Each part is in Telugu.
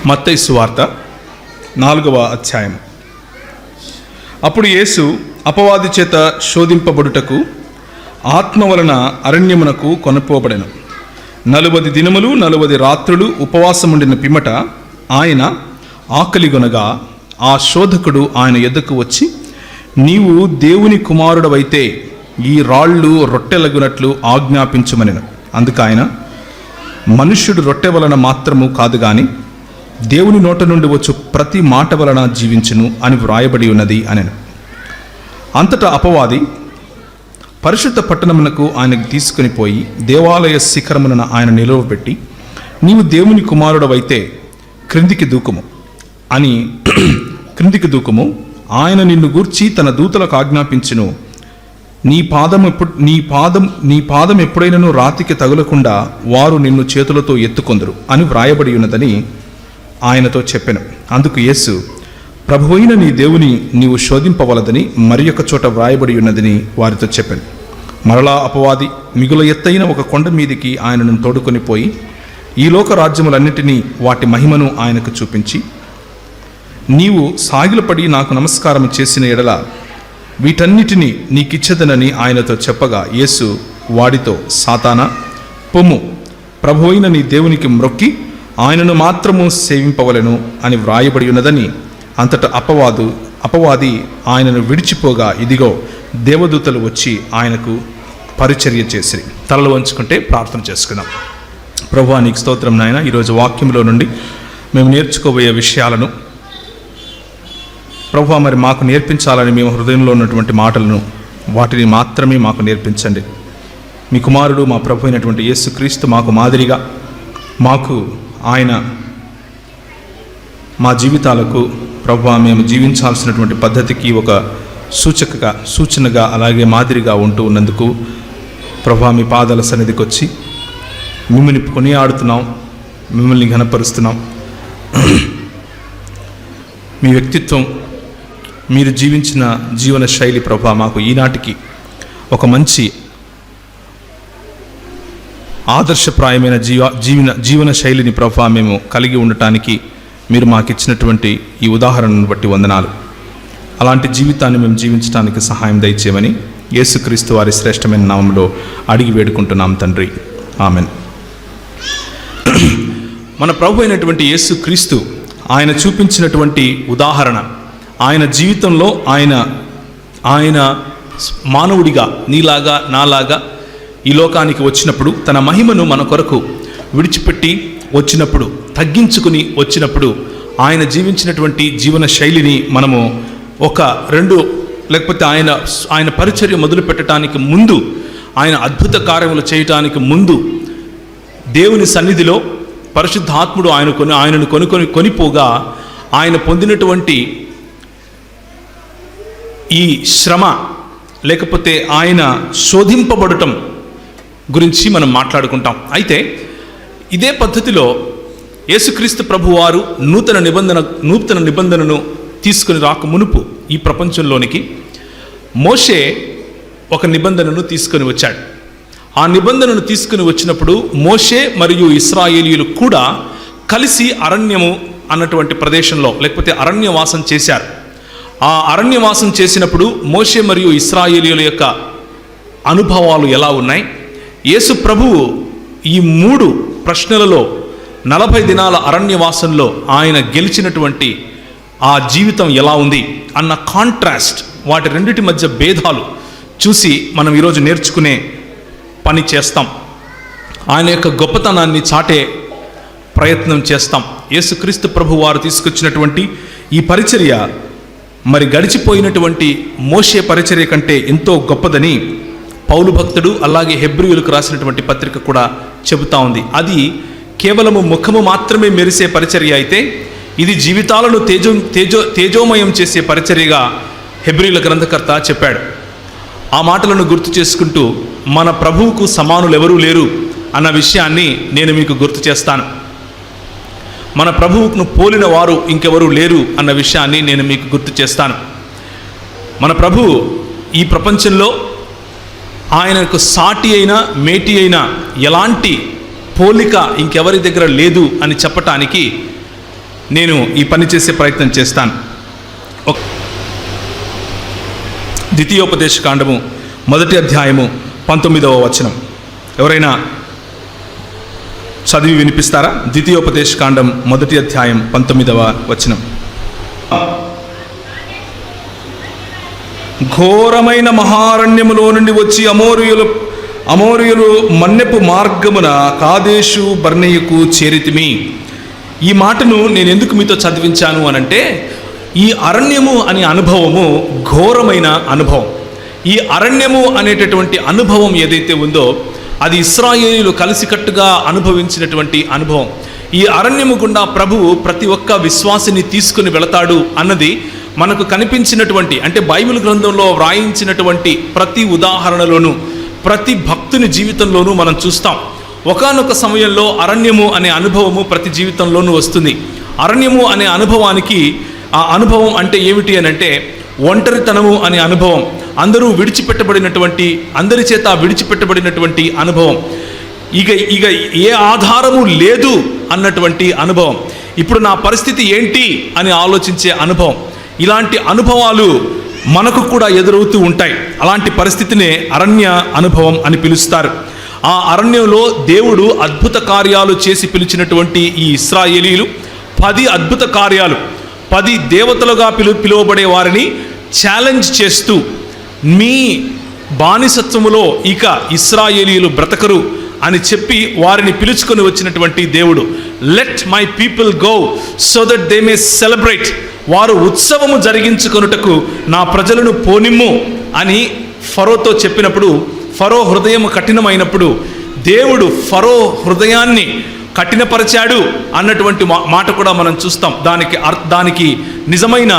మత్తయి సువార్త 4వ అధ్యాయం. అప్పుడు యేసు అపవాది చేత శోధింపబడుటకు ఆత్మ వలన అరణ్యమునకు కొనుపోబడెను. 40 దినములు 40 రాత్రులు ఉపవాసముండిన పిమ్మట ఆయన ఆకలిగొనగా ఆ శోధకుడు ఆయన ఎద్దకు వచ్చి, నీవు దేవుని కుమారుడవైతే ఈ రాళ్ళు రొట్టెలగునట్లు ఆజ్ఞాపించుమనెను. అందుకు ఆయన, మనుష్యుడు రొట్టె వలన మాత్రము కాదు గాని దేవుని నోట నుండి వచ్చు ప్రతి మాట వలన జీవించును అని వ్రాయబడి ఉన్నది అనెను. అంతటా అపవాది పరిశుద్ధ పట్టణమునకు ఆయనకు తీసుకుని పోయి దేవాలయ శిఖరమున ఆయన నిలువబెట్టి, నీవు దేవుని కుమారుడవైతే క్రిందికి దూకుము, ఆయన నిన్ను గూర్చి తన దూతలకు ఆజ్ఞాపించును, నీ పాదం ఎప్పుడైనను రాతికి తగులకుండా వారు నిన్ను చేతులతో ఎత్తుకొందురు అని వ్రాయబడి ఉన్నదని ఆయనతో చెప్పెను. అందుకు యేసు, ప్రభువైన నీ దేవుని నీవు శోధింపవలదని మరి ఒక చోట వ్రాయబడి ఉన్నదని వారితో చెప్పాను. మరలా అపవాది మిగుల ఎత్తైన ఒక కొండ మీదికి ఆయనను తోడుకొని పోయి ఈ లోక రాజ్యములన్నిటినీ వాటి మహిమను ఆయనకు చూపించి, నీవు సాగిలపడి నాకు నమస్కారం చేసిన ఎడల వీటన్నిటినీ నీకిచ్చేదనని ఆయనతో చెప్పగా, యేసు వాడితో, సాతానా పొమ్ము, ప్రభువైన నీ దేవునికి మ్రొక్కి ఆయనను మాత్రము సేవింపవలెను అని వ్రాయబడి ఉన్నదని. అంతటా అపవాది ఆయనను విడిచిపోగా, ఇదిగో దేవదూతలు వచ్చి ఆయనకు పరిచర్య చేసిరి. తలలు వంచుకుంటే ప్రార్థన చేసుకుందాం. ప్రభువా, నీకు స్తోత్రం నాయన. ఈరోజు వాక్యంలో నుండి మేము నేర్చుకోబోయే విషయాలను ప్రభువా మరి మాకు నేర్పించాలని మేము హృదయంలో ఉన్నటువంటి మాటలను వాటిని మాత్రమే మాకు నేర్పించండి. మీ కుమారుడు మా ప్రభు అయినటువంటి యేసుక్రీస్తు మాకు మాదిరిగా, మాకు ఆయన మా జీవితాలకు ప్రభువా మేము జీవించాల్సినటువంటి పద్ధతికి ఒక సూచనగా అలాగే మాదిరిగా ఉంటూ ఉన్నందుకు ప్రభువా మీ పాదాల సన్నిధికి వచ్చి మిమ్మల్ని కొనియాడుతున్నాం, మిమ్మల్ని ఘనపరుస్తున్నాం. మీ వ్యక్తిత్వం, మీరు జీవించిన జీవన శైలి ప్రభువా మాకు ఈనాటికి ఒక మంచి ఆదర్శప్రాయమైన జీవన శైలిని ప్రభువా మేము కలిగి ఉండటానికి మీరు మాకు ఇచ్చినటువంటి ఈ ఉదాహరణను బట్టి వందనాలు. అలాంటి జీవితాన్ని మేము జీవించడానికి సహాయం దయచేయమని యేసుక్రీస్తు వారి శ్రేష్టమైన నామంలో అడిగి వేడుకుంటున్నాం తండ్రి, ఆమెన్. మన ప్రభు అయినటువంటి యేసుక్రీస్తు ఆయన చూపించినటువంటి ఉదాహరణ, ఆయన జీవితంలో ఆయన మానవుడిగా నీలాగా నాలాగా ఈ లోకానికి వచ్చినప్పుడు, తన మహిమను మన కొరకు విడిచిపెట్టి వచ్చినప్పుడు, తగ్గించుకుని వచ్చినప్పుడు, ఆయన జీవించినటువంటి జీవన శైలిని మనము ఒక 2 లేకపోతే ఆయన పరిచర్య మొదలు పెట్టడానికి ముందు, ఆయన అద్భుత కార్యములు చేయటానికి ముందు దేవుని సన్నిధిలో పరిశుద్ధాత్ముడు ఆయనను కొనిపోగా ఆయన పొందినటువంటి ఈ శ్రమ లేకపోతే ఆయన శోధింపబడటం గురించి మనం మాట్లాడుకుంటాం. అయితే ఇదే పద్ధతిలో యేసుక్రీస్తు ప్రభువారు నూతన నిబంధనను తీసుకుని రాక మునుపు ఈ ప్రపంచంలోనికి మోషే ఒక నిబంధనను తీసుకొని వచ్చాడు. ఆ నిబంధనను తీసుకుని వచ్చినప్పుడు మోషే మరియు ఇశ్రాయేలీయులు కూడా కలిసి అరణ్యము అన్నటువంటి ప్రదేశంలో లేకపోతే అరణ్యవాసం చేశారు. ఆ అరణ్యవాసం చేసినప్పుడు మోషే మరియు ఇశ్రాయేలీయుల యొక్క అనుభవాలు ఎలా ఉన్నాయి, యేసు ప్రభువు ఈ 3 ప్రశ్నలలో 40 దినాల అరణ్యవాసంలో ఆయన గెలిచినటువంటి ఆ జీవితం ఎలా ఉంది అన్న కాంట్రాస్ట్, వాటి రెండిటి మధ్య భేదాలు చూసి మనం ఈరోజు నేర్చుకునే పని చేస్తాం. ఆయన యొక్క గొప్పతనాన్ని చాటే ప్రయత్నం చేస్తాం. యేసుక్రీస్తు ప్రభు వారు తీసుకొచ్చినటువంటి ఈ పరిచర్య మరి గడిచిపోయినటువంటి మోషే పరిచర్య కంటే ఎంతో గొప్పదని పౌలు భక్తుడు అలాగే హెబ్రీయులకు రాసినటువంటి పత్రిక కూడా చెబుతా ఉంది. అది కేవలము ముఖము మాత్రమే మెరిసే పరిచర్య అయితే, ఇది జీవితాలను తేజోమయం చేసే పరిచర్యగా హెబ్రీయుల గ్రంథకర్త చెప్పాడు. ఆ మాటలను గుర్తు చేసుకుంటూ మన ప్రభువుకు సమానులు ఎవరూ లేరు అన్న విషయాన్ని నేను మీకు గుర్తు చేస్తాను. మన ప్రభువును పోలిన వారు ఇంకెవరూ లేరు అన్న విషయాన్ని నేను మీకు గుర్తు చేస్తాను. మన ప్రభువు ఈ ప్రపంచంలో ఆయనకు సాటి అయినా మేటి అయినా ఎలాంటి పోలిక ఇంకెవరి దగ్గర లేదు అని చెప్పటానికి నేను ఈ పని చేసే ప్రయత్నం చేస్తాను. ద్వితీయోపదేశ కాండము 1వ అధ్యాయము 19వ వచనం ఎవరైనా చదివి వినిపిస్తారా? ద్వితీయోపదేశ కాండం 1వ అధ్యాయం 19వ వచనం. ఘోరమైన మహారణ్యములో నుండి వచ్చి అమోరీయులు మన్నెపు మార్గమున కాదేశు బర్నేయుకు చేరితిమి. ఈ మాటను నేను ఎందుకు మీతో చదివించాను అనంటే, ఈ అరణ్యము అనే అనుభవము ఘోరమైన అనుభవం. ఈ అరణ్యము అనేటటువంటి అనుభవం ఏదైతే ఉందో అది ఇశ్రాయేలీయులు కలిసికట్టుగా అనుభవించినటువంటి అనుభవం. ఈ అరణ్యము గుండా ప్రభువు ప్రతి ఒక్క విశ్వాసిని తీసుకుని వెళతాడు అన్నది మనకు కనిపించినటువంటి, అంటే బైబిల్ గ్రంథంలో వ్రాయించినటువంటి ప్రతి ఉదాహరణలోనూ ప్రతి భక్తుని జీవితంలోనూ మనం చూస్తాం. ఒకానొక సమయంలో అరణ్యము అనే అనుభవము ప్రతి జీవితంలోనూ వస్తుంది. అరణ్యము అనే అనుభవానికి, ఆ అనుభవం అంటే ఏమిటి అని అంటే ఒంటరితనము అనే అనుభవం, అందరూ విడిచిపెట్టబడినటువంటి, అందరి చేత విడిచిపెట్టబడినటువంటి అనుభవం, ఇక ఏ ఆధారము లేదు అన్నటువంటి అనుభవం, ఇప్పుడు నా పరిస్థితి ఏంటి అని ఆలోచించే అనుభవం. ఇలాంటి అనుభవాలు మనకు కూడా ఎదురవుతూ ఉంటాయి. అలాంటి పరిస్థితినే అరణ్య అనుభవం అని పిలుస్తారు. ఆ అరణ్యంలో దేవుడు అద్భుత కార్యాలు చేసి పిలిచినటువంటి ఈ ఇశ్రాయేలీయులు 10 అద్భుత కార్యాలు, 10 దేవతలుగా పిలువబడే వారిని ఛాలెంజ్ చేస్తూ, మీ బానిసత్వములో ఇక ఇశ్రాయేలీయులు బ్రతకరు అని చెప్పి వారిని పిలుచుకొని వచ్చినటువంటి దేవుడు. Let my people go so that they may celebrate. వారు ఉత్సవము జరిగించుకొనుటకు నా ప్రజలను పోనిమ్ము అని ఫరోతో చెప్పినప్పుడు, ఫరో హృదయం కఠినమైనప్పుడు దేవుడు ఫరో హృదయాన్ని కఠినపరిచాడు అన్నటువంటి మాట కూడా మనం చూస్తాం. దానికి నిజమైన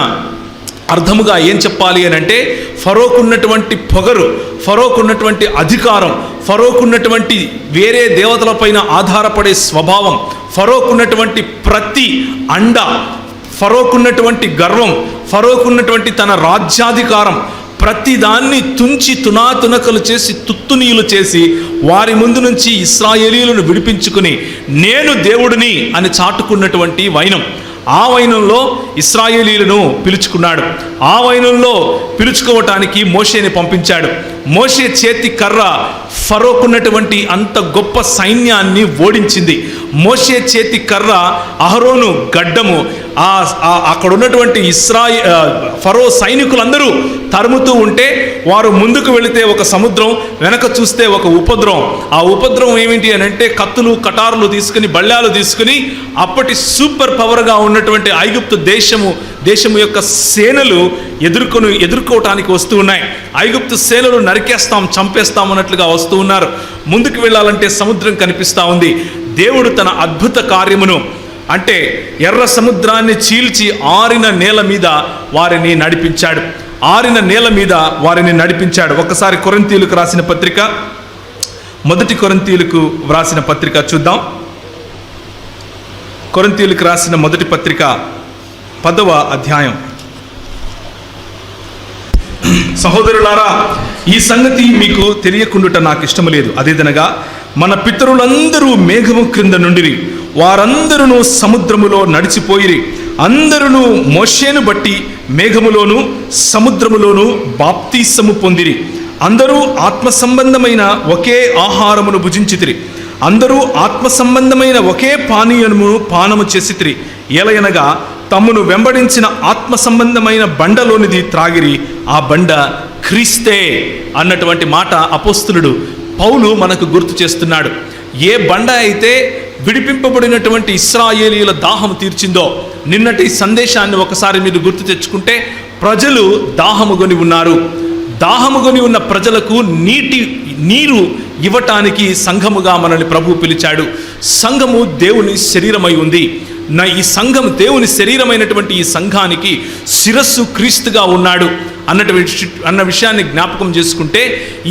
అర్థముగా ఏం చెప్పాలి అని అంటే, ఫరోకున్నటువంటి పొగరు, ఫరోకున్నటువంటి అధికారం, ఫరోకున్నటువంటి వేరే దేవతలపైన ఆధారపడే స్వభావం, ఫరోకున్నటువంటి ప్రతి అండ, ఫరోకున్నటువంటి గర్వం, ఫరోకున్నటువంటి తన రాజ్యాధికారం, ప్రతిదాన్ని తుంచి తునాతునకలు చేసి తుత్తునీయులు చేసి వారి ముందు నుంచి ఇశ్రాయేలీయులను విడిపించుకుని నేను దేవుడిని అని చాటుకున్నటువంటి వైనం. ఆ వైనంలో ఇశ్రాయేలీయులను పిలుచుకున్నాడు. ఆ వైనంలో పిలుచుకోవటానికి మోషేని పంపించాడు. మోషే చేతి కర్ర ఫరోకున్నటువంటి అంత గొప్ప సైన్యాన్ని ఓడించింది. మోషే చేతి కర్ర అహరోను గడ్డము, అక్కడ ఉన్నటువంటి ఫరో సైనికులందరూ తరుముతూ ఉంటే వారు ముందుకు వెళితే ఒక సముద్రం, వెనక చూస్తే ఒక ఉపద్రవం. ఆ ఉపద్రవం ఏమిటి అని అంటే కత్తులు, కటారులు తీసుకుని, బళ్ళాలు తీసుకుని అప్పటి సూపర్ పవర్గా ఉన్నటువంటి ఐగుప్తు దేశము యొక్క సేనలు ఎదుర్కోవటానికి వస్తూ ఉన్నాయి. ఐగుప్తు సేనలు నరికేస్తాం, చంపేస్తాం అన్నట్లుగా వస్తూ ఉన్నారు. ముందుకు వెళ్ళాలంటే సముద్రం కనిపిస్తూ ఉంది. దేవుడు తన అద్భుత కార్యమును, అంటే ఎర్ర సముద్రాన్ని చీల్చి ఆరిన నేల మీద వారిని నడిపించాడు. ఆరిన నేల మీద వారిని నడిపించాడు. ఒకసారి కొరింథీయులకు రాసిన పత్రిక, 1 కొరింథీయులకు వ్రాసిన పత్రిక చూద్దాం. కొరింథీయులకు రాసిన 1 పత్రిక 10వ అధ్యాయం. సహోదరులారా, ఈ సంగతి మీకు తెలియకుండుట నాకు ఇష్టము లేదు. అదేదనగా మన పితరులందరూ మేఘము క్రింద నుండిరి, వారందరూ సముద్రములో నడిచిపోయిరి. అందరూ మోషేను బట్టి మేఘములోను సముద్రములోను బాప్తీసము పొందిరి. అందరూ ఆత్మ సంబంధమైన ఒకే ఆహారమును భుజించితిరి. అందరూ ఆత్మ సంబంధమైన ఒకే పానీయమును పానము చేసితిరి. ఎలయనగా తమ్మును వెంబడించిన ఆత్మ సంబంధమైన బండలోనిది త్రాగిరి, ఆ బండ క్రీస్తే అన్నటువంటి మాట అపోస్తలుడు పౌలు మనకు గుర్తు చేస్తున్నాడు. ఏ బండ అయితే విడిపింపబడినటువంటి ఇశ్రాయేలీయుల దాహము తీర్చిందో, నిన్నటి సందేశాన్ని ఒకసారి మీరు గుర్తు తెచ్చుకుంటే, ప్రజలు దాహముగొని ఉన్నారు. దాహముగొని ఉన్న ప్రజలకు నీరు ఇవ్వటానికి సంఘముగా మనల్ని ప్రభు పిలిచాడు. సంఘము దేవుని శరీరమై ఉంది. ఈ సంఘం దేవుని శరీరమైనటువంటి ఈ సంఘానికి శిరస్సు క్రీస్తుగా ఉన్నాడు అన్న విషయాన్ని జ్ఞాపకం చేసుకుంటే,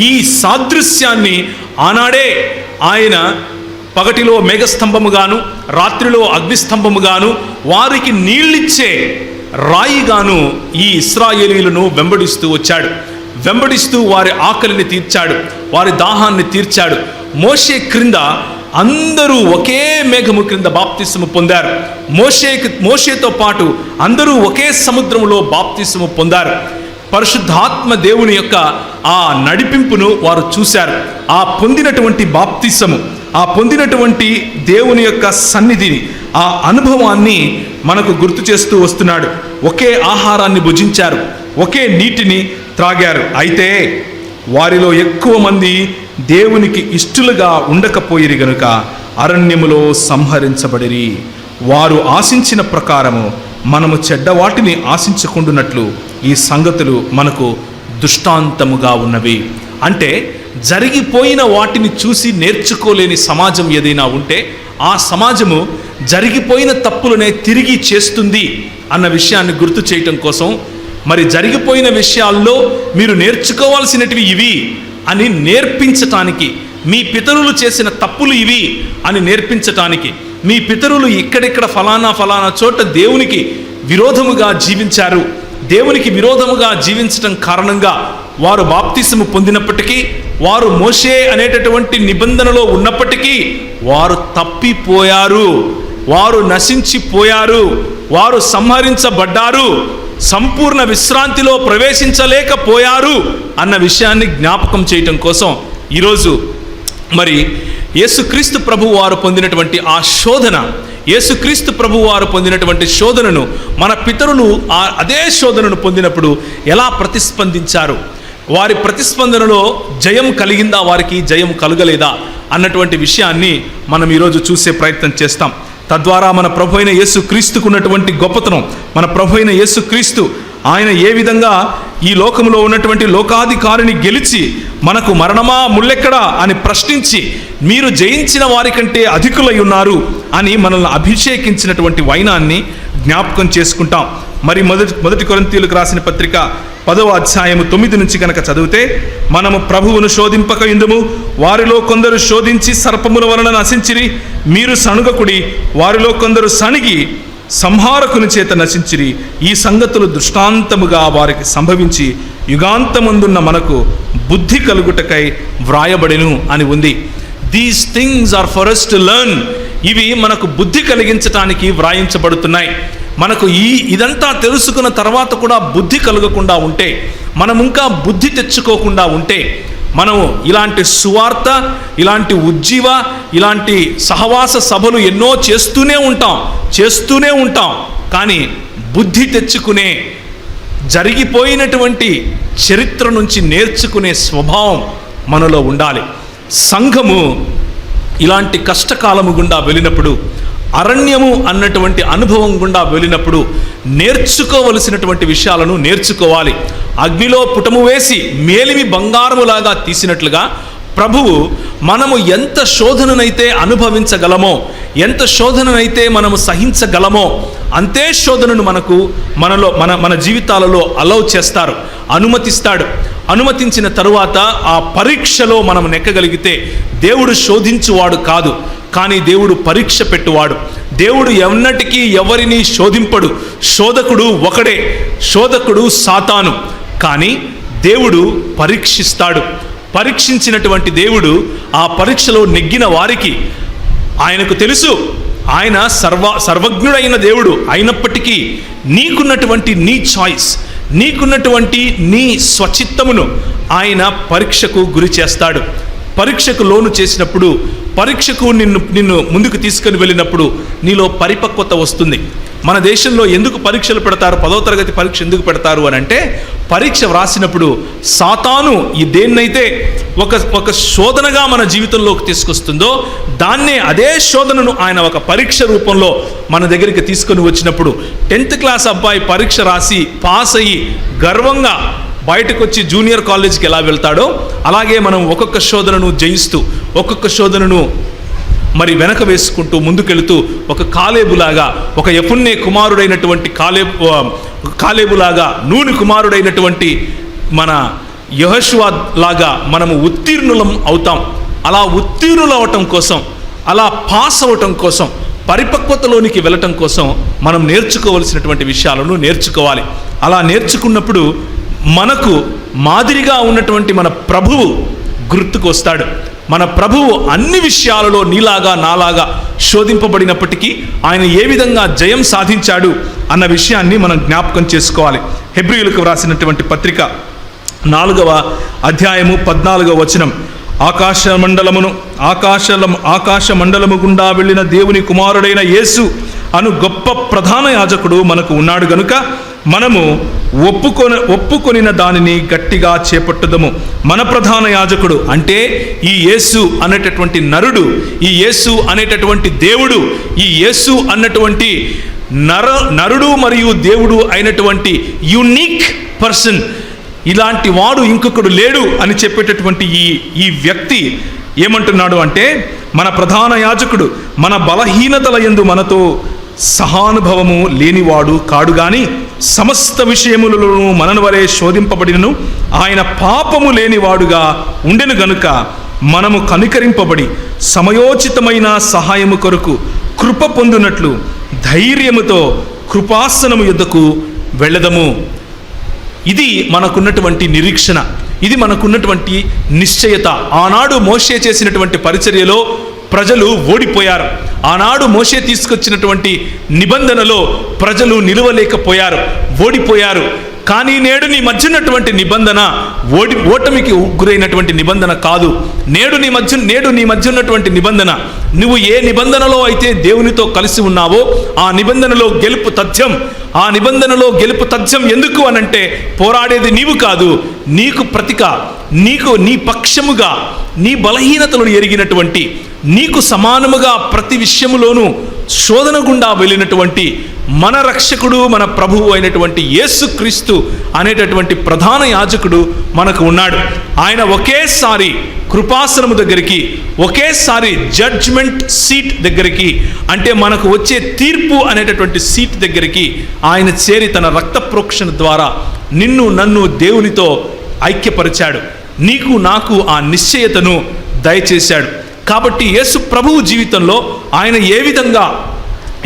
ఈ సాదృశ్యాన్ని ఆనాడే ఆయన పగటిలో మేఘస్తంభముగాను, రాత్రిలో అగ్నిస్తంభముగాను, వారికి నీళ్ళిచ్చే రాయిగాను ఈ ఇశ్రాయేలీయులను వెంబడిస్తూ వచ్చాడు. వెంబడిస్తూ వారి ఆకలిని తీర్చాడు, వారి దాహాన్ని తీర్చాడు. మోషే క్రింద అందరూ ఒకే మేఘము క్రింద బాప్తిస్మము పొందారు. మోషేతో పాటు అందరూ ఒకే సముద్రంలో బాప్తిస్మము పొందారు. పరిశుద్ధాత్మ దేవుని యొక్క ఆ నడిపింపును వారు చూశారు. ఆ పొందినటువంటి బాప్తిస్మము, ఆ పొందినటువంటి దేవుని యొక్క సన్నిధిని, ఆ అనుభవాన్ని మనకు గుర్తు చేస్తూ వస్తున్నాడు. ఒకే ఆహారాన్ని భుజించారు, ఒకే నీటిని త్రాగారు. అయితే వారిలో ఎక్కువ మంది దేవునికి ఇష్టలుగా ఉండకపోయిరి గనుక అరణ్యములో సంహరించబడిరి. వారు ఆశించిన ప్రకారము మనము చెడ్డవాటిని ఆశించకుండునట్లు ఈ సంగతులు మనకు దృష్టాంతముగా ఉన్నవి. అంటే జరిగిపోయిన వాటిని చూసి నేర్చుకోలేని సమాజం ఏదైనా ఉంటే ఆ సమాజము జరిగిపోయిన తప్పులనే తిరిగి చేస్తుంది అన్న విషయాన్ని గుర్తు చేయటం కోసం, మరి జరిగిపోయిన విషయాల్లో మీరు నేర్చుకోవాల్సినటివి ఇవి అని నేర్పించటానికి, మీ పితరులు చేసిన తప్పులు ఇవి అని నేర్పించటానికి, మీ పితరులు ఇక్కడిక్కడ ఫలానా చోట దేవునికి విరోధముగా జీవించారు, దేవునికి విరోధముగా జీవించటం కారణంగా వారు బాప్తిస్మము పొందినప్పటికీ, వారు మోషే అనేటటువంటి నిబంధనలో ఉన్నప్పటికీ వారు తప్పిపోయారు, వారు నశించిపోయారు, వారు సంహరించబడ్డారు, సంపూర్ణ విశ్రాంతిలో ప్రవేశించలేకపోయారు అన్న విషయాన్ని జ్ఞాపకం చేయటం కోసం ఈరోజు మరి యేసుక్రీస్తు ప్రభు వారు పొందినటువంటి ఆ శోధన, యేసుక్రీస్తు ప్రభు వారు పొందినటువంటి శోధనను మన పితరులు అదే శోధనను పొందినప్పుడు ఎలా ప్రతిస్పందించారు, వారి ప్రతిస్పందనలో జయం కలిగిందా, వారికి జయం కలగలేదా అన్నటువంటి విషయాన్ని మనం ఈరోజు చూసే ప్రయత్నం చేస్తాం. తద్వారా మన ప్రభు అయిన యేసుక్రీస్తుకు ఉన్నటువంటి గొప్పతనం, మన ప్రభు అయిన యేసుక్రీస్తు ఆయన ఏ విధంగా ఈ లోకంలో ఉన్నటువంటి లోకాధికారిని గెలిచి మనకు మరణమా ముళ్ళెక్కడా అని ప్రశ్నించి మీరు జయించిన వారికంటే అధికులై ఉన్నారు అని మనల్ని అభిషేకించినటువంటి వైనాన్ని జ్ఞాపకం చేసుకుంటాం. మరి మొదటి కొరింథీయులకు రాసిన పత్రిక 10వ అధ్యాయము 9 నుంచి కనుక చదివితే, మనము ప్రభువును శోధింపక ఇందుము, వారిలో కొందరు శోధించి సర్పముల వలన నశించిరి, మీరు సణుగకుడి, వారిలో కొందరు సణిగి సంహారకుని చేత నశించిరి, ఈ సంగతులు దృష్టాంతముగా వారికి సంభవించి యుగాంతమందున్న మనకు బుద్ధి కలుగుటకై వ్రాయబడెను అని ఉంది. These things are for us to learn. ఇవి మనకు బుద్ధి కలిగించటానికి వ్రాయించబడుతున్నాయి. మనకు ఇదంతా తెలుసుకున్న తర్వాత కూడా బుద్ధి కలగకుండా ఉంటే, మనం ఇంకా బుద్ధి తెచ్చుకోకుండా ఉంటే, మనము ఇలాంటి సువార్త, ఇలాంటి ఉజ్జీవ, ఇలాంటి సహవాస సభలు ఎన్నో చేస్తూనే ఉంటాం. కానీ బుద్ధి తెచ్చుకునే, జరిగిపోయినటువంటి చరిత్ర నుంచి నేర్చుకునే స్వభావం మనలో ఉండాలి. సంఘము ఇలాంటి కష్టకాలము గుండా వెళ్ళినప్పుడు, అరణ్యము అన్నటువంటి అనుభవం గుండా వెళ్ళినప్పుడు నేర్చుకోవలసినటువంటి విషయాలను నేర్చుకోవాలి. అగ్నిలో పుటము వేసి మేలిమి బంగారములాగా తీసినట్లుగా ప్రభువు మనము ఎంత శోధననైతే అనుభవించగలమో, ఎంత శోధననైతే మనము సహించగలమో అంతే శోధనను మన జీవితాలలో అలౌ చేస్తారు, అనుమతిస్తాడు. అనుమతించిన తరువాత ఆ పరీక్షలో మనం నెక్కగలిగితే, దేవుడు శోధించువాడు కాదు, కానీ దేవుడు పరీక్ష పెట్టువాడు. దేవుడు ఎన్నటికీ ఎవరిని శోధింపడు. శోధకుడు ఒకడే, శోధకుడు సాతాను. కానీ దేవుడు పరీక్షిస్తాడు. పరీక్షించినటువంటి దేవుడు ఆ పరీక్షలో నెగ్గిన వారికి, ఆయనకు తెలుసు ఆయన సర్వజ్ఞుడైన దేవుడు అయినప్పటికీ నీకున్నటువంటి నీ చాయిస్, నీకున్నటువంటి నీ స్వచిత్తమును ఆయన పరీక్షకు గురి చేస్తాడు. పరీక్షకు లోను చేసినప్పుడు, పరీక్షకు నిన్ను ముందుకు తీసుకొని వెళ్ళినప్పుడు నీలో పరిపక్వత వస్తుంది. మన దేశంలో ఎందుకు పరీక్షలు పెడతారు, 10వ తరగతి పరీక్ష ఎందుకు పెడతారు అని అంటే, పరీక్ష వ్రాసినప్పుడు సాతాను ఈ దేన్నైతే ఒక శోధనగా మన జీవితంలోకి తీసుకొస్తుందో దాన్నే, అదే శోధనను ఆయన ఒక పరీక్ష రూపంలో మన దగ్గరికి తీసుకొని వచ్చినప్పుడు, 10th క్లాస్ అబ్బాయి పరీక్ష రాసి పాస్ అయ్యి గర్వంగా బయటకు వచ్చి జూనియర్ కాలేజ్కి ఎలా వెళ్తాడో, అలాగే మనం ఒక్కొక్క శోధనను జయిస్తూ, ఒక్కొక్క శోధనను మరి వెనక వేసుకుంటూ ముందుకెళ్తూ, ఒక కాలేబులాగా, ఒక యెఫున్నె కుమారుడైనటువంటి కాలేబులాగా, నూని కుమారుడైనటువంటి మన యెహోషువ లాగా మనము ఉత్తీర్ణులం అవుతాం. అలా ఉత్తీర్ణులవటం కోసం, అలా పాస్ అవ్వటం కోసం, పరిపక్వతలోనికి వెళ్ళటం కోసం మనం నేర్చుకోవలసినటువంటి విషయాలను నేర్చుకోవాలి. అలా నేర్చుకున్నప్పుడు మనకు మాదిరిగా ఉన్నటువంటి మన ప్రభువు గుర్తుకు వస్తాడు. మన ప్రభువు అన్ని విషయాలలో నీలాగా నాలాగా శోధింపబడినప్పటికీ ఆయన ఏ విధంగా జయం సాధించాడు అన్న విషయాన్ని మనం జ్ఞాపకం చేసుకోవాలి. హెబ్రీయులకు వ్రాసినటువంటి పత్రిక 4వ అధ్యాయము 14వ వచనం, ఆకాశ మండలము గుండా వెళ్ళిన దేవుని కుమారుడైన యేసు అను గొప్ప ప్రధాన యాజకుడు మనకు ఉన్నాడు గనుక మనము ఒప్పుకొనిన దానిని గట్టిగా చేపట్టుదము. మన ప్రధాన యాజకుడు అంటే ఈ యేసు అనేటటువంటి నరుడు, ఈ యేసు అనేటటువంటి దేవుడు, ఈ యేసు అన్నటువంటి నరుడు మరియు దేవుడు అయినటువంటి యూనిక్ పర్సన్, ఇలాంటి వాడు ఇంకొకడు లేడు అని చెప్పేటటువంటి ఈ వ్యక్తి ఏమంటున్నాడు అంటే, మన ప్రధాన యాజకుడు మన బలహీనతల యందు మనతో సహానుభవము లేనివాడు కాడు గాని సమస్త విషయములను మనను వలె శోధింపబడినను ఆయన పాపము లేనివాడుగా ఉండెను గనుక మనము కనికరింపబడి సమయోచితమైన సహాయము కొరకు కృప పొందునట్లు ధైర్యముతో కృపాసనము యొద్దకు వెళ్ళదము. ఇది మనకున్నటువంటి నిరీక్షణ, ఇది మనకున్నటువంటి నిశ్చయత. ఆనాడు మోషే చేసినటువంటి పరిచర్యలో ప్రజలు ఓడిపోయారు. ఆనాడు మోషే తీసుకొచ్చినటువంటి నిబంధనలో ప్రజలు నిలవలేకపోయారు, ఓడిపోయారు. కానీ నేడు నీ మధ్య ఉన్నటువంటి నిబంధన ఓటమికి గురైనటువంటి నిబంధన కాదు. నేడు నీ మధ్య ఉన్నటువంటి నిబంధన, నువ్వు ఏ నిబంధనలో అయితే దేవునితో కలిసి ఉన్నావో ఆ నిబంధనలో గెలుపు తథ్యం. ఆ నిబంధనలో గెలుపు తథ్యం ఎందుకు అనంటే, పోరాడేది నీవు కాదు, నీకు ప్రతిగా, నీకు నీ పక్షముగా, నీ బలహీనతలను ఎరిగినటువంటి, నీకు సమానముగా ప్రతి విషయములోనూ శోధన గుండా వెళ్ళినటువంటి మన రక్షకుడు, మన ప్రభువు అయినటువంటి యేసుక్రీస్తు అనేటటువంటి ప్రధాన యాజకుడు మనకు ఉన్నాడు. ఆయన ఒకేసారి కృపాసనము దగ్గరికి, ఒకేసారి జడ్జ్మెంట్ సీట్ దగ్గరికి, అంటే మనకు వచ్చే తీర్పు అనేటటువంటి సీట్ దగ్గరికి ఆయన చేరి తన రక్త ప్రోక్షణ ద్వారా నిన్ను నన్ను దేవునితో ఐక్యపరిచాడు. నీకు నాకు ఆ నిశ్చయతను దయచేశాడు. కాబట్టి యేసు ప్రభువు జీవితంలో ఆయన ఏ విధంగా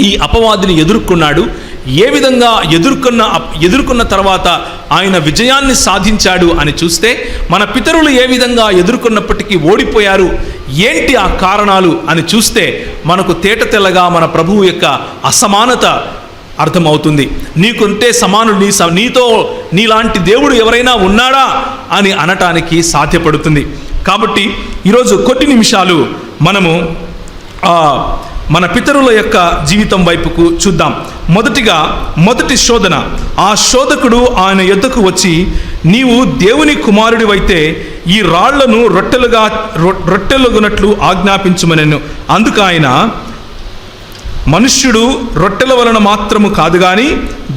ఈ అపవాదిని ఎదుర్కొన్నాడు, ఏ విధంగా ఎదుర్కొన్న తర్వాత ఆయన విజయాన్ని సాధించాడు అని చూస్తే, మన పితరులు ఏ విధంగా ఎదుర్కొన్నప్పటికీ ఓడిపోయారు, ఏంటి ఆ కారణాలు అని చూస్తే మనకు తేటతెల్లగా మన ప్రభువు యొక్క అసమానత అర్థమవుతుంది. నీకుంటే సమానుడు, నీతో నీలాంటి దేవుడు ఎవరైనా ఉన్నాడా అని అనటానికి సాధ్యపడుతుంది. కాబట్టి ఈరోజు కొన్ని నిమిషాలు మనము మన పితరుల యొక్క జీవితం వైపుకు చూద్దాం. మొదటి శోధన, ఆ శోధకుడు ఆయన యొద్దకు వచ్చి, నీవు దేవుని కుమారుడివైతే ఈ రాళ్లను రొట్టెలుగునట్లు ఆజ్ఞాపించుమనెను. అందుకు ఆయన, మనుష్యుడు రొట్టెల వలన మాత్రము కాదు గాని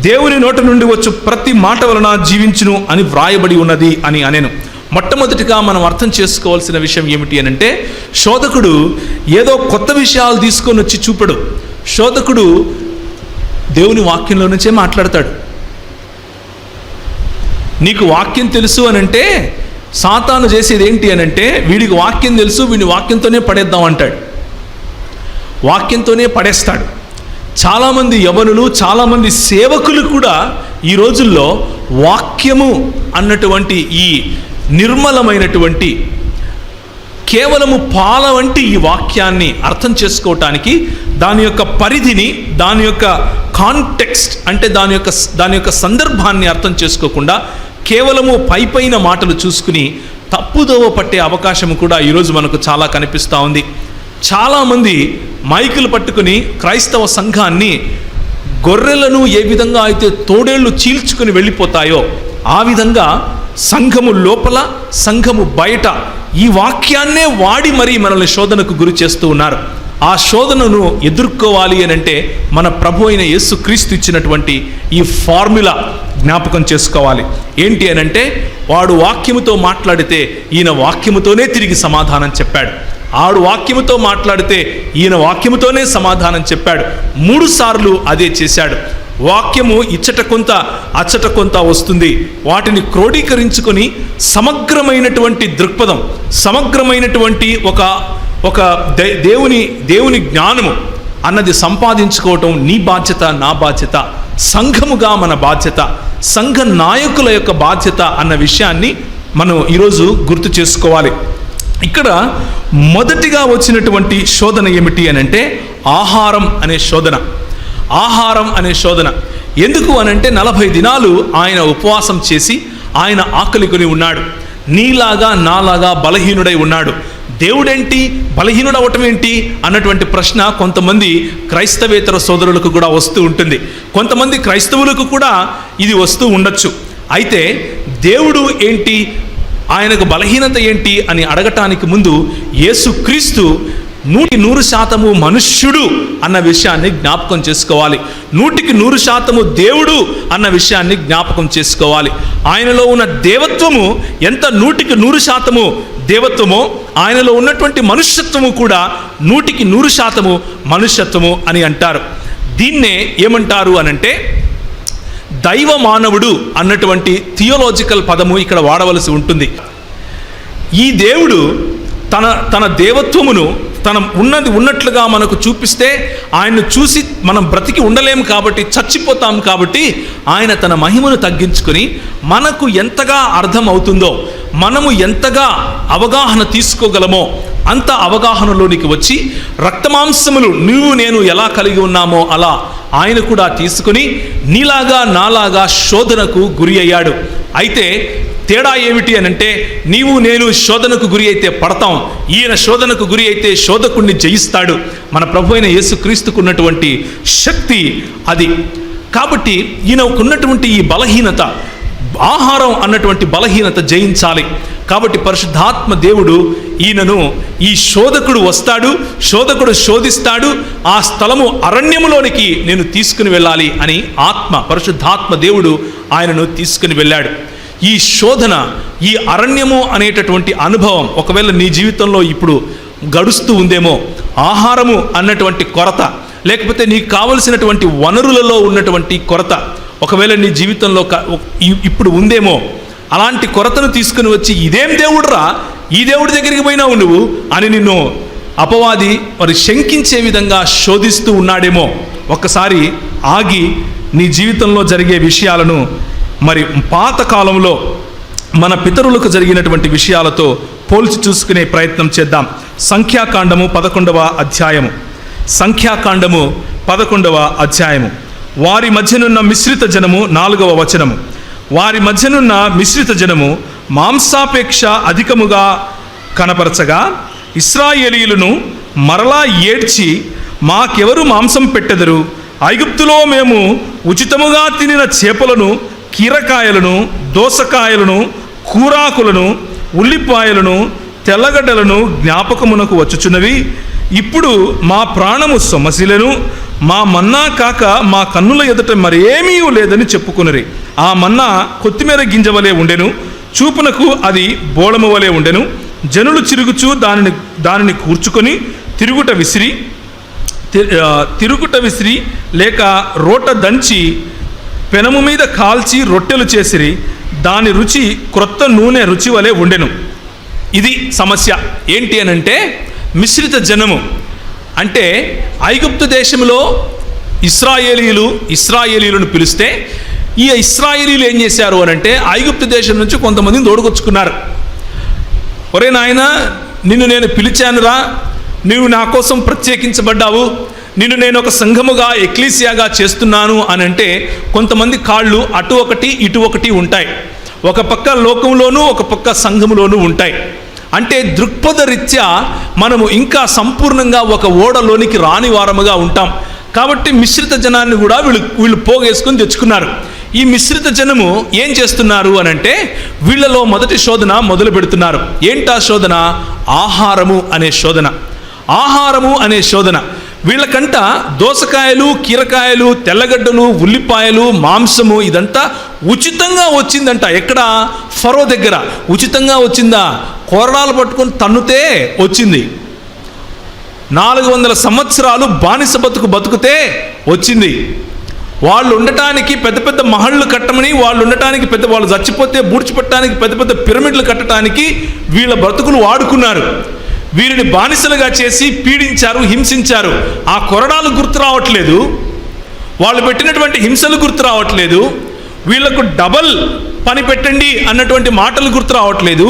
దేవుని నోట నుండి వచ్చు ప్రతి మాట వలన జీవించును అని వ్రాయబడి ఉన్నది అని అనెను. మొట్టమొదటిగా మనం అర్థం చేసుకోవాల్సిన విషయం ఏమిటి అనంటే, శోధకుడు ఏదో కొత్త విషయాలు తీసుకొని వచ్చి చూపడు. శోధకుడు దేవుని వాక్యంలో నుంచే మాట్లాడతాడు. నీకు వాక్యం తెలుసు అనంటే సాతాను చేసేది ఏంటి అనంటే, వీడికి వాక్యం తెలుసు, వీడిని వాక్యంతోనే పడేద్దాం అంటాడు, వాక్యంతోనే పడేస్తాడు. చాలామంది యవనులు, చాలామంది సేవకులు కూడా ఈ రోజుల్లో వాక్యము అన్నటువంటి ఈ నిర్మలమైనటువంటి కేవలము పాల వంటి ఈ వాక్యాన్ని అర్థం చేసుకోవటానికి, దాని యొక్క పరిధిని, దాని యొక్క కాంటెక్స్ట్ అంటే దాని యొక్క సందర్భాన్ని అర్థం చేసుకోకుండా కేవలము పైపైన మాటలు చూసుకుని తప్పుదోవ పట్టే అవకాశం కూడా ఈరోజు మనకు చాలా కనిపిస్తూ ఉంది. చాలామంది మైకులు పట్టుకుని క్రైస్తవ సంఘాన్ని గొర్రెలను ఏ విధంగా అయితే తోడేళ్లు చీల్చుకుని వెళ్ళిపోతాయో ఆ విధంగా సంఘము లోపల, సంఘము బయట ఈ వాక్యాన్నే వాడి మరీ మనల్ని శోధనకు గురి చేస్తూ ఉన్నారు. ఆ శోధనను ఎదుర్కోవాలి అని అంటే మన ప్రభు అయిన యేసుక్రీస్తు ఇచ్చినటువంటి ఈ ఫార్ములా జ్ఞాపకం చేసుకోవాలి. ఏంటి అని అంటే, వాడు వాక్యముతో మాట్లాడితే ఈయన వాక్యముతోనే తిరిగి సమాధానం చెప్పాడు. ఆడు వాక్యముతో మాట్లాడితే ఈయన వాక్యముతోనే సమాధానం చెప్పాడు. 3 సార్లు అదే చేశాడు. వాక్యము ఇచ్చట కొంత అచ్చట కొంత వస్తుంది. వాటిని క్రోడీకరించుకొని సమగ్రమైనటువంటి దృక్పథం, సమగ్రమైనటువంటి ఒక దేవుని జ్ఞానము అన్నది సంపాదించుకోవటం నీ బాధ్యత, నా బాధ్యత, సంఘముగా మన బాధ్యత, సంఘ నాయకుల యొక్క బాధ్యత అన్న విషయాన్ని మనం ఈరోజు గుర్తు చేసుకోవాలి. ఇక్కడ మొదటిగా వచ్చినటువంటి శోధన ఏమిటి అని అంటే ఆహారం అనే శోధన. ఆహారం అనే శోధన ఎందుకు అనంటే 40 దినాలు ఆయన ఉపవాసం చేసి ఆయన ఆకలి కొని ఉన్నాడు. నీలాగా నాలాగా బలహీనుడై ఉన్నాడు. దేవుడేంటి బలహీనుడు అవటం ఏంటి అన్నటువంటి ప్రశ్న కొంతమంది క్రైస్తవేతర సోదరులకు కూడా వస్తూ ఉంటుంది. కొంతమంది క్రైస్తవులకు కూడా ఇది వస్తూ ఉండొచ్చు. అయితే దేవుడు ఏంటి, ఆయనకు బలహీనత ఏంటి అని అడగటానికి ముందు యేసుక్రీస్తు 100% మనుష్యుడు అన్న విషయాన్ని జ్ఞాపకం చేసుకోవాలి. 100% దేవుడు అన్న విషయాన్ని జ్ఞాపకం చేసుకోవాలి. ఆయనలో ఉన్న దేవత్వము ఎంత 100% దేవత్వమో ఆయనలో ఉన్నటువంటి మనుష్యత్వము కూడా 100% మనుష్యత్వము అని అంటారు. దీన్నే ఏమంటారు అనంటే దైవ మానవుడు అన్నటువంటి థియోలాజికల్ పదము ఇక్కడ వాడవలసి ఉంటుంది. ఈ దేవుడు తన దేవత్వమును తన ఉన్నట్లుగా మనకు చూపిస్తే ఆయన్ను చూసి మనం బ్రతికి ఉండలేము కాబట్టి, చచ్చిపోతాం కాబట్టి ఆయన తన మహిమను తగ్గించుకొని మనకు ఎంతగా అర్థం అవుతుందో, మనము ఎంతగా అవగాహన తీసుకోగలమో అంత అవగాహనలోనికి వచ్చి రక్తమాంసములు నువ్వు నేను ఎలా కలిగి ఉన్నామో అలా ఆయన కూడా తీసుకుని నీలాగా నాలాగా శోధనకు గురి అయ్యాడు. అయితే తేడా ఏమిటి అనంటే నీవు నేను శోధనకు గురి అయితే పడతాం, ఈయన శోధనకు గురి అయితే శోధకుణ్ణి జయిస్తాడు. మన ప్రభు అయిన యేసుక్రీస్తుకు ఉన్నటువంటి శక్తి అది. కాబట్టి ఈయనకున్నటువంటి ఈ బలహీనత, ఆహారం అన్నటువంటి బలహీనత జయించాలి. కాబట్టి పరిశుద్ధాత్మ దేవుడు ఈయనను, ఈ శోధకుడు వస్తాడు, శోధకుడు శోధిస్తాడు, ఆ స్థలము అరణ్యములోనికి నేను తీసుకుని వెళ్ళాలి అని పరిశుద్ధాత్మ దేవుడు ఆయనను తీసుకుని వెళ్ళాడు. ఈ శోధన, ఈ అరణ్యము అనేటటువంటి అనుభవం ఒకవేళ నీ జీవితంలో ఇప్పుడు గడుస్తూ ఉందేమో, ఆహారము అన్నటువంటి కొరత, లేకపోతే నీకు కావలసినటువంటి వనరులలో ఉన్నటువంటి కొరత ఒకవేళ నీ జీవితంలో ఇప్పుడు ఉందేమో, అలాంటి కొరతను తీసుకుని వచ్చి ఇదేం దేవుడురా, ఈ దేవుడి దగ్గరికి పోయినావు నువ్వు అని నిన్ను అపవాది మరి శంకించే విధంగా శోధిస్తూ ఉన్నాడేమో. ఒక్కసారి ఆగి నీ జీవితంలో జరిగే విషయాలను మరి పాతకాలంలో మన పితరులకు జరిగినటువంటి విషయాలతో పోల్చి చూసుకునే ప్రయత్నం చేద్దాం. సంఖ్యాకాండము 11వ అధ్యాయము. సంఖ్యాకాండము 11వ అధ్యాయము. వారి మధ్యనున్న మిశ్రిత జనము 4వ వచనము. వారి మధ్యనున్న మిశ్రిత జనము మాంసాపేక్ష అధికముగా కనపరచగా ఇశ్రాయేలీయులను మరలా ఏడ్చి మాకెవరు మాంసం పెట్టెదరు, ఐగుప్తులో మేము ఉచితముగా తినిన చేపలను, కీరకాయలను, దోసకాయలను, కూరాకులను, ఉల్లిపాయలను, తెల్లగడ్డలను జ్ఞాపకమునకు వచ్చుచున్నవి. ఇప్పుడు మా ప్రాణము సొమ్మసిలెను, మా మన్నా కాక మా కన్నుల ఎదుట మరేమీ లేదని చెప్పుకునిరి. ఆ మన్నా కొత్తిమీర గింజ వలె ఉండెను, చూపునకు అది బోళము వలె ఉండెను. జనులు చిరుగుచు దానిని కూర్చుకొని తిరుగుట విసిరి లేక రోట దంచి పెనము మీద కాల్చి రొట్టెలు చేసిరి. దాని రుచి క్రొత్త నూనె రుచి వలె ఉండెను. ఇది సమస్య. ఏంటి అనంటే మిశ్రిత జనము అంటే ఐగుప్తు దేశంలో ఇశ్రాయేలీయులను పిలిస్తే ఈ ఇశ్రాయేలీయులు ఏం చేశారు అనంటే ఐగుప్తు దేశం నుంచి కొంతమందిని తోడుకొచ్చుకున్నారు. ఒరే నాయనా, నిన్ను నేను పిలిచానురా, నీవు నా కోసం ప్రత్యేకించబడ్డావు, నిన్ను నేను ఒక సంఘముగా ఎక్లీసియాగా చేస్తున్నాను అని అంటే కొంతమంది కాళ్ళు అటు ఒకటి ఇటు ఒకటి ఉంటాయి. ఒక పక్క లోకంలోనూ ఒక పక్క సంఘములోనూ ఉంటాయి. అంటే దృక్పథ రీత్యా మనము ఇంకా సంపూర్ణంగా ఒక ఓడలోనికి రాని వారముగా ఉంటాం. కాబట్టి మిశ్రిత జనాన్ని కూడా వీళ్ళు పోగేసుకొని తెచ్చుకున్నారు. ఈ మిశ్రిత జనము ఏం చేస్తున్నారు అనంటే వీళ్ళలో మొదటి శోధన మొదలు పెడుతున్నారు. ఏంటా శోధన? ఆహారము అనే శోధన. ఆహారము అనే శోధన. వీళ్ళకంట దోసకాయలు, కీరకాయలు, తెల్లగడ్డలు, ఉల్లిపాయలు, మాంసము ఇదంతా ఉచితంగా వచ్చిందంట. ఎక్కడ? ఫరో దగ్గర ఉచితంగా వచ్చిందా? కోరడాలు పట్టుకొని తన్నుతే వచ్చింది. 400 సంవత్సరాలు బానిస బతుకుతే వచ్చింది. వాళ్ళు ఉండటానికి పెద్ద పెద్ద మహళ్ళు కట్టమని, వాళ్ళు చచ్చిపోతే బూడ్చిపెట్టడానికి పెద్ద పెద్ద పిరమిడ్లు కట్టడానికి వీళ్ళ బ్రతుకులు వాడుకున్నారు. వీరిని బానిసలుగా చేసి పీడించారు, హింసించారు. ఆ కొరడాలు గుర్తు రావట్లేదు, వాళ్ళు పెట్టినటువంటి హింసలు గుర్తు రావట్లేదు. వీళ్లకు డబల్ పని పెట్టండి అన్నటువంటి మాటలు గుర్తు రావట్లేదు.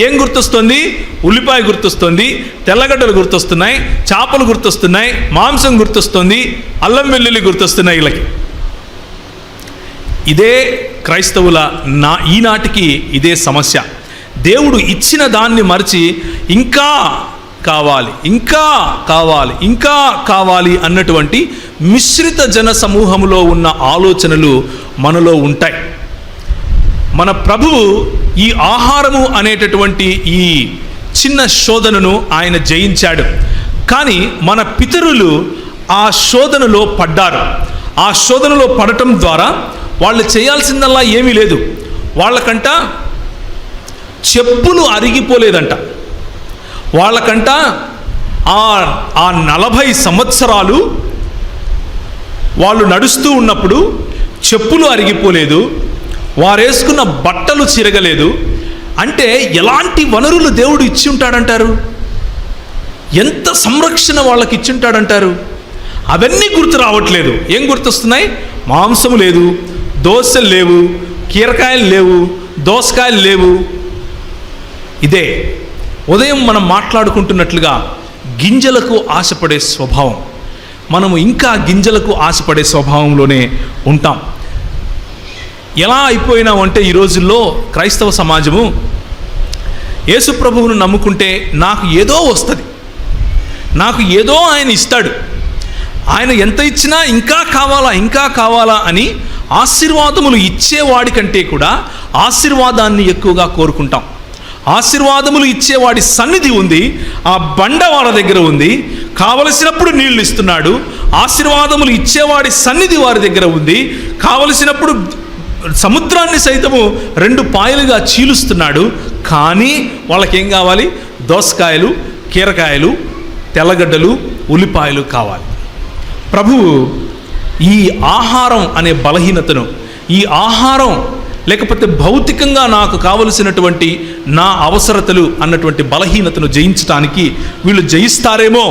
ఏం గుర్తొస్తుంది? ఉల్లిపాయ గుర్తొస్తుంది, తెల్లగడ్డలు గుర్తొస్తున్నాయి, చేపలు గుర్తొస్తున్నాయి, మాంసం గుర్తొస్తుంది, అల్లం వెల్లుల్లి గుర్తొస్తున్నాయి వీళ్ళకి. ఇదే క్రైస్తవుల ఈనాటికి ఇదే సమస్య. దేవుడు ఇచ్చిన దాన్ని మరిచి ఇంకా కావాలి, ఇంకా కావాలి, ఇంకా కావాలి అన్నటువంటి మిశ్రిత జన సమూహంలో ఉన్న ఆలోచనలు మనలో ఉంటాయి. మన ప్రభువు ఈ ఆహారము అనేటటువంటి ఈ చిన్న శోధనను ఆయన జయించాడు. కానీ మన పితరులు ఆ శోధనలో పడ్డారు. ఆ శోధనలో పడటం ద్వారా వాళ్ళు చేయాల్సిందల్లా ఏమీ లేదు. వాళ్ళకంట చెప్పులు అరిగిపోలేదంట. వాళ్ళకంట ఆ 40 సంవత్సరాలు వాళ్ళు నడుస్తూ ఉన్నప్పుడు చెప్పులు అరిగిపోలేదు, వారేసుకున్న బట్టలు చిరగలేదు. అంటే ఎలాంటి వనరులు దేవుడు ఇచ్చి ఉంటాడంటారు? ఎంత సంరక్షణ వాళ్ళకి ఇచ్చి ఉంటాడంటారు? అవన్నీ గుర్తు రావట్లేదు. ఏం గుర్తొస్తున్నాయి? మాంసము లేదు, దోసలు లేవు, కీరకాయలు లేవు, దోసకాయలు లేవు. ఇదే ఉదయం మనం మాట్లాడుకుంటున్నట్లుగా గింజలకు ఆశపడే స్వభావం. మనము ఇంకా గింజలకు ఆశపడే స్వభావంలోనే ఉంటాం. ఎలా అయిపోయినామంటే ఈ రోజుల్లో క్రైస్తవ సమాజము యేసు ప్రభువును నమ్ముకుంటే నాకు ఏదో వస్తుంది, నాకు ఏదో ఆయన ఇస్తాడు, ఆయన ఎంత ఇచ్చినా ఇంకా కావాలా, ఇంకా కావాలా అని ఆశీర్వాదములు ఇచ్చేవాడి కంటే కూడా ఆశీర్వాదాన్ని ఎక్కువగా కోరుకుంటాం. ఆశీర్వాదములు ఇచ్చేవాడి సన్నిధి ఉంది, ఆ బండ వాళ్ళ దగ్గర ఉంది, కావలసినప్పుడు నీళ్లు ఇస్తున్నాడు. ఆశీర్వాదములు ఇచ్చేవాడి సన్నిధి వారి దగ్గర ఉంది, కావలసినప్పుడు సముద్రాన్ని సైతము 2 పాయలుగా చీలుస్తున్నాడు. కానీ వాళ్ళకేం కావాలి? దోసకాయలు, కీరకాయలు, తెల్లగడ్డలు, ఉల్లిపాయలు కావాలి. ప్రభువు ఈ ఆహారం అనే బలహీనతను, ఈ ఆహారం లేకపోతే భౌతికంగా నాకు కావలసినటువంటి నా అవసరతలు అన్నటువంటి బలహీనతను జయించడానికి వీళ్ళు జయిస్తారేమో,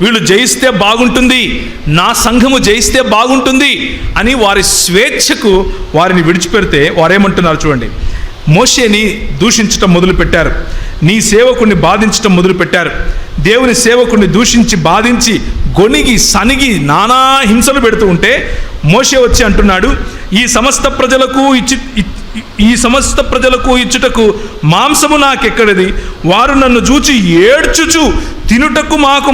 వీళ్ళు జయిస్తే బాగుంటుంది, నా సంఘము జయిస్తే బాగుంటుంది అని వారి స్వేచ్ఛకు వారిని విడిచిపెడితే వారేమంటున్నారు చూడండి. మోషేని దూషించటం మొదలుపెట్టారు, నీ సేవకుడిని బాధించటం మొదలుపెట్టారు. దేవుని సేవకుడిని దూషించి బాధించి గొనిగి సనిగి నానా హింసలు పెడుతూ ఉంటే మోషే వచ్చి అంటున్నాడు, ఈ సమస్త ప్రజలకు ఇచ్చుటకు మాంసము నాకెక్కడిది? వారు నన్ను చూచి ఏడ్చుచు తినుటకు మాకు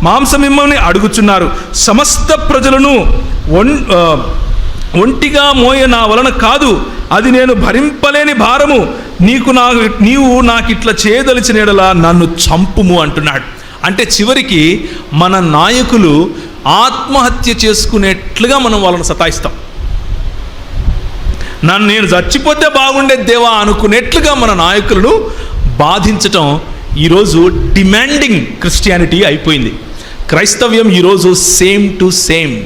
మాంసమిమ్మని అడుగుచున్నారు. సమస్త ప్రజలను ఒంటిగా మోయ నా వలన కాదు, అది నేను భరింపలేని భారము. నీవు నాకిట్లా చేయదలిచిన ఎడల నన్ను చంపుము అంటున్నాడు. అంటే చివరికి మన నాయకులు ఆత్మహత్య చేసుకునేట్లుగా మనం వాళ్ళని సతాయిస్తాం. నేను చచ్చిపోతే బాగుండేది దేవా అనుకునేట్లుగా మన నాయకులను బాధించటం ఈరోజు డిమాండింగ్ క్రిస్టియానిటీ అయిపోయింది. క్రైస్తవ్యం ఈరోజు సేమ్ టు సేమ్,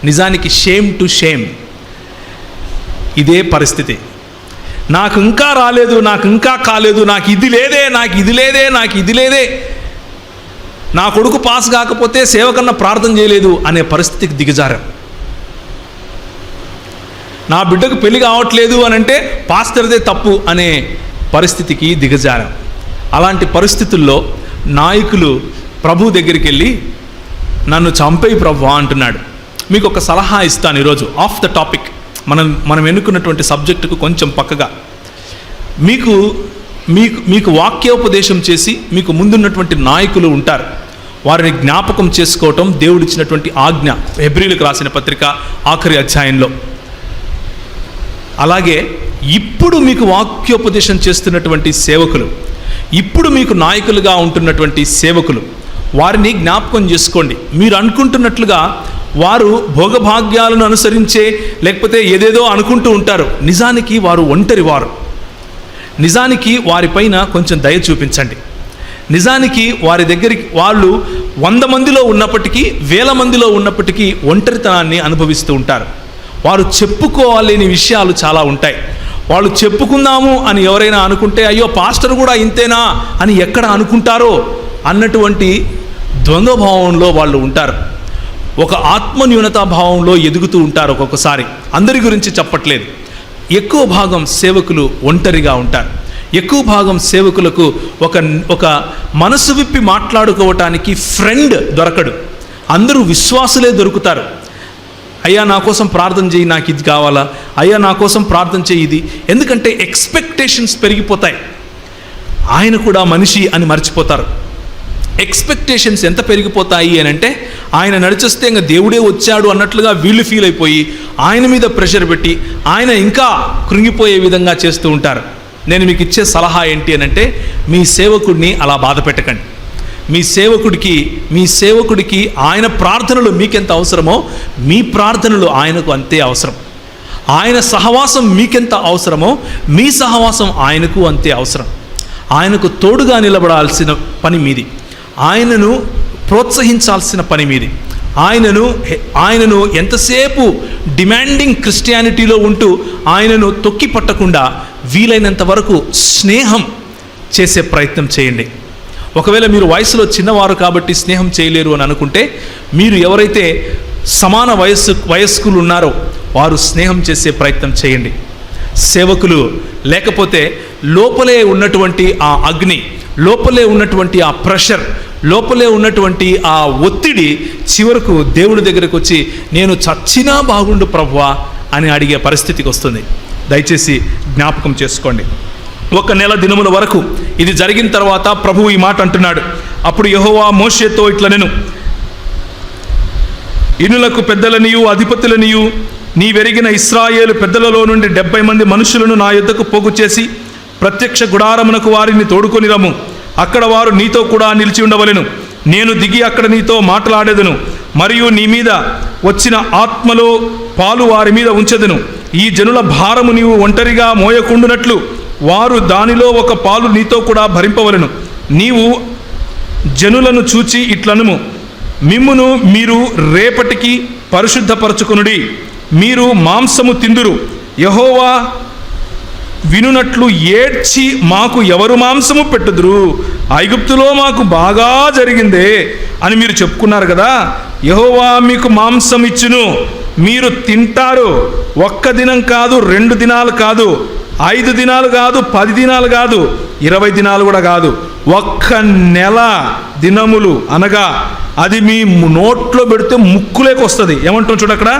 నిజానికి షేమ్ టు షేమ్. ఇదే పరిస్థితి. నాకు ఇంకా రాలేదు, నాకు ఇంకా కాలేదు, నాకు ఇది లేదే, నాకు ఇది లేదే, నాకు ఇది లేదే, నా కొడుకు పాస్ కాకపోతే సేవకన్నా ప్రార్థన చేయలేదు అనే పరిస్థితికి దిగజారం. నా బిడ్డకు పెళ్లి కావట్లేదు అని అంటే పాస్టర్దే తప్పు అనే పరిస్థితికి దిగజారం. అలాంటి పరిస్థితుల్లో నాయకులు ప్రభు దగ్గరికి వెళ్ళి నన్ను చంపేయి ప్రభు అంటున్నాడు. మీకు ఒక సలహా ఇస్తాను ఈరోజు, ఆఫ్ ద టాపిక్, మనం ఎన్నుకున్నటువంటి సబ్జెక్టుకు కొంచెం పక్కగా. మీకు వాక్యోపదేశం చేసి మీకు ముందున్నటువంటి నాయకులు ఉంటారు, వారిని జ్ఞాపకం చేసుకోవటం దేవుడిచ్చినటువంటి ఆజ్ఞ. హెబ్రీలకు రాసిన పత్రిక ఆఖరి అధ్యాయంలో. అలాగే ఇప్పుడు మీకు వాక్యోపదేశం చేస్తున్నటువంటి సేవకులు, ఇప్పుడు మీకు నాయకులుగా ఉంటున్నటువంటి సేవకులు, వారిని జ్ఞాపకం చేసుకోండి. మీరు అనుకుంటున్నట్లుగా వారు భోగభాగ్యాలను అనుసరించే లేకపోతే ఏదేదో అనుకుంటూ ఉంటారు. నిజానికి వారు ఒంటరి వారు. నిజానికి వారిపైన కొంచెం దయ చూపించండి. నిజానికి వారి దగ్గరికి వాళ్ళు 100 మందిలో ఉన్నప్పటికీ 1000 మందిలో ఉన్నప్పటికీ ఒంటరితనాన్ని అనుభవిస్తూ ఉంటారు. వారు చెప్పుకోలేని విషయాలు చాలా ఉంటాయి. వాళ్ళు చెప్పుకుందాము అని ఎవరైనా అనుకుంటే అయ్యో పాస్టర్ కూడా ఇంతేనా అని ఎక్కడ అనుకుంటారో అన్నటువంటి ద్వంద్వభావంలో వాళ్ళు ఉంటారు. ఒక ఆత్మన్యూనతా భావంలో ఎదుగుతూ ఉంటారు. ఒక్కొక్కసారి అందరి గురించి చెప్పట్లేదు, ఎక్కువ భాగం సేవకులు ఒంటరిగా ఉంటారు. ఎక్కువ భాగం సేవకులకు ఒక మనసు విప్పి మాట్లాడుకోవటానికి ఫ్రెండ్ దొరకడు. అందరూ విశ్వాసులే దొరుకుతారు. అయ్యా నా కోసం ప్రార్థన చేయి, నాకు ఇది కావాలా, అయ్యా నా కోసం ప్రార్థన చేయి ఇది. ఎందుకంటే ఎక్స్పెక్టేషన్స్ పెరిగిపోతాయి. ఆయన కూడా మనిషి అని మర్చిపోతారు. ఎక్స్పెక్టేషన్స్ ఎంత పెరిగిపోతాయి అని అంటే, ఆయన నడిచేస్తే ఇంకా దేవుడే వచ్చాడు అన్నట్లుగా వీళ్ళు ఫీల్ అయిపోయి ఆయన మీద ప్రెషర్ పెట్టి ఆయన ఇంకా కృంగిపోయే విధంగా చేస్తూ ఉంటారు. నేను మీకు ఇచ్చే సలహా ఏంటి అని అంటే, మీ సేవకుడిని అలా బాధ పెట్టకండి. మీ సేవకుడికి ఆయన ప్రార్థనలు మీకెంత అవసరమో మీ ప్రార్థనలు ఆయనకు అంతే అవసరం. ఆయన సహవాసం మీకెంత అవసరమో మీ సహవాసం ఆయనకు అంతే అవసరం. ఆయనకు తోడుగా నిలబడాల్సిన పని మీది. ఆయనను ప్రోత్సహించాల్సిన పని మీది. ఆయనను ఎంతసేపు డిమాండింగ్ క్రిస్టియానిటీలో ఉంటూ ఆయనను తొక్కి పట్టకుండా వీలైనంత వరకు స్నేహం చేసే ప్రయత్నం చేయండి. ఒకవేళ మీరు వయసులో చిన్నవారు కాబట్టి స్నేహం చేయలేరు అని అనుకుంటే, మీరు ఎవరైతే సమాన వయస్కులు ఉన్నారో వారు స్నేహం చేసే ప్రయత్నం చేయండి. సేవకులు లేకపోతే లోపలే ఉన్నటువంటి ఆ అగ్ని, లోపలే ఉన్నటువంటి ఆ ప్రెషర్, లోపలే ఉన్నటువంటి ఆ ఒత్తిడి చివరకు దేవుని దగ్గరకు వచ్చి నేను చచ్చినా బాగుండు ప్రభువా అని అడిగే పరిస్థితికి వస్తుంది. దయచేసి జ్ఞాపకం చేసుకోండి. 1 నెల దినముల వరకు ఇది జరిగిన తర్వాత ప్రభువు ఈ మాట అంటున్నాడు. అప్పుడు యెహోవా మోషేతో ఇట్లనెను, ఇనులకు పెద్దలనియు అధిపతులనియు నీవెరిగిన ఇశ్రాయేలు పెద్దలలో నుండి 70 మంది మనుషులను నా యొద్దకు పోగు చేసి ప్రత్యక్ష గుడారమునకు వారిని తోడుకొని రమ్ము. అక్కడ వారు నీతో కూడా నిలిచి ఉండవలెను. నేను దిగి అక్కడ నీతో మాట్లాడేదను, మరియు నీ మీద వచ్చిన ఆత్మలో పాలు వారి మీద ఉంచెదను. ఈ జనుల భారము నీవు ఒంటరిగా మోయకుండునట్లు వారు దానిలో ఒక పాలు నీతో కూడా భరింపవలెను. నీవు జనులను చూచి ఇట్లనుము, మిమ్మును మీరు రేపటికి పరిశుద్ధపరచుకొనుడి. మీరు మాంసము తిందురు. యెహోవా వినునట్లు ఏడ్చి మాకు ఎవరు మాంసము పెట్టుదురు? ఐగుప్తులో మాకు బాగా జరిగిందే అని మీరు చెప్పుకున్నారు కదా. యెహోవా మీకు మాంసం ఇచ్చును, మీరు తింటారు. 1 దినం కాదు, 2 దినాలు కాదు, 5 దినాలు కాదు, 10 దినాలు కాదు, 20 దినాలు కూడా కాదు, 1 నెల దినములు. అనగా అది మీ నోట్లో పెడితే ముక్కులేకి వస్తుంది. ఏమంటాం చూడ అక్కడ,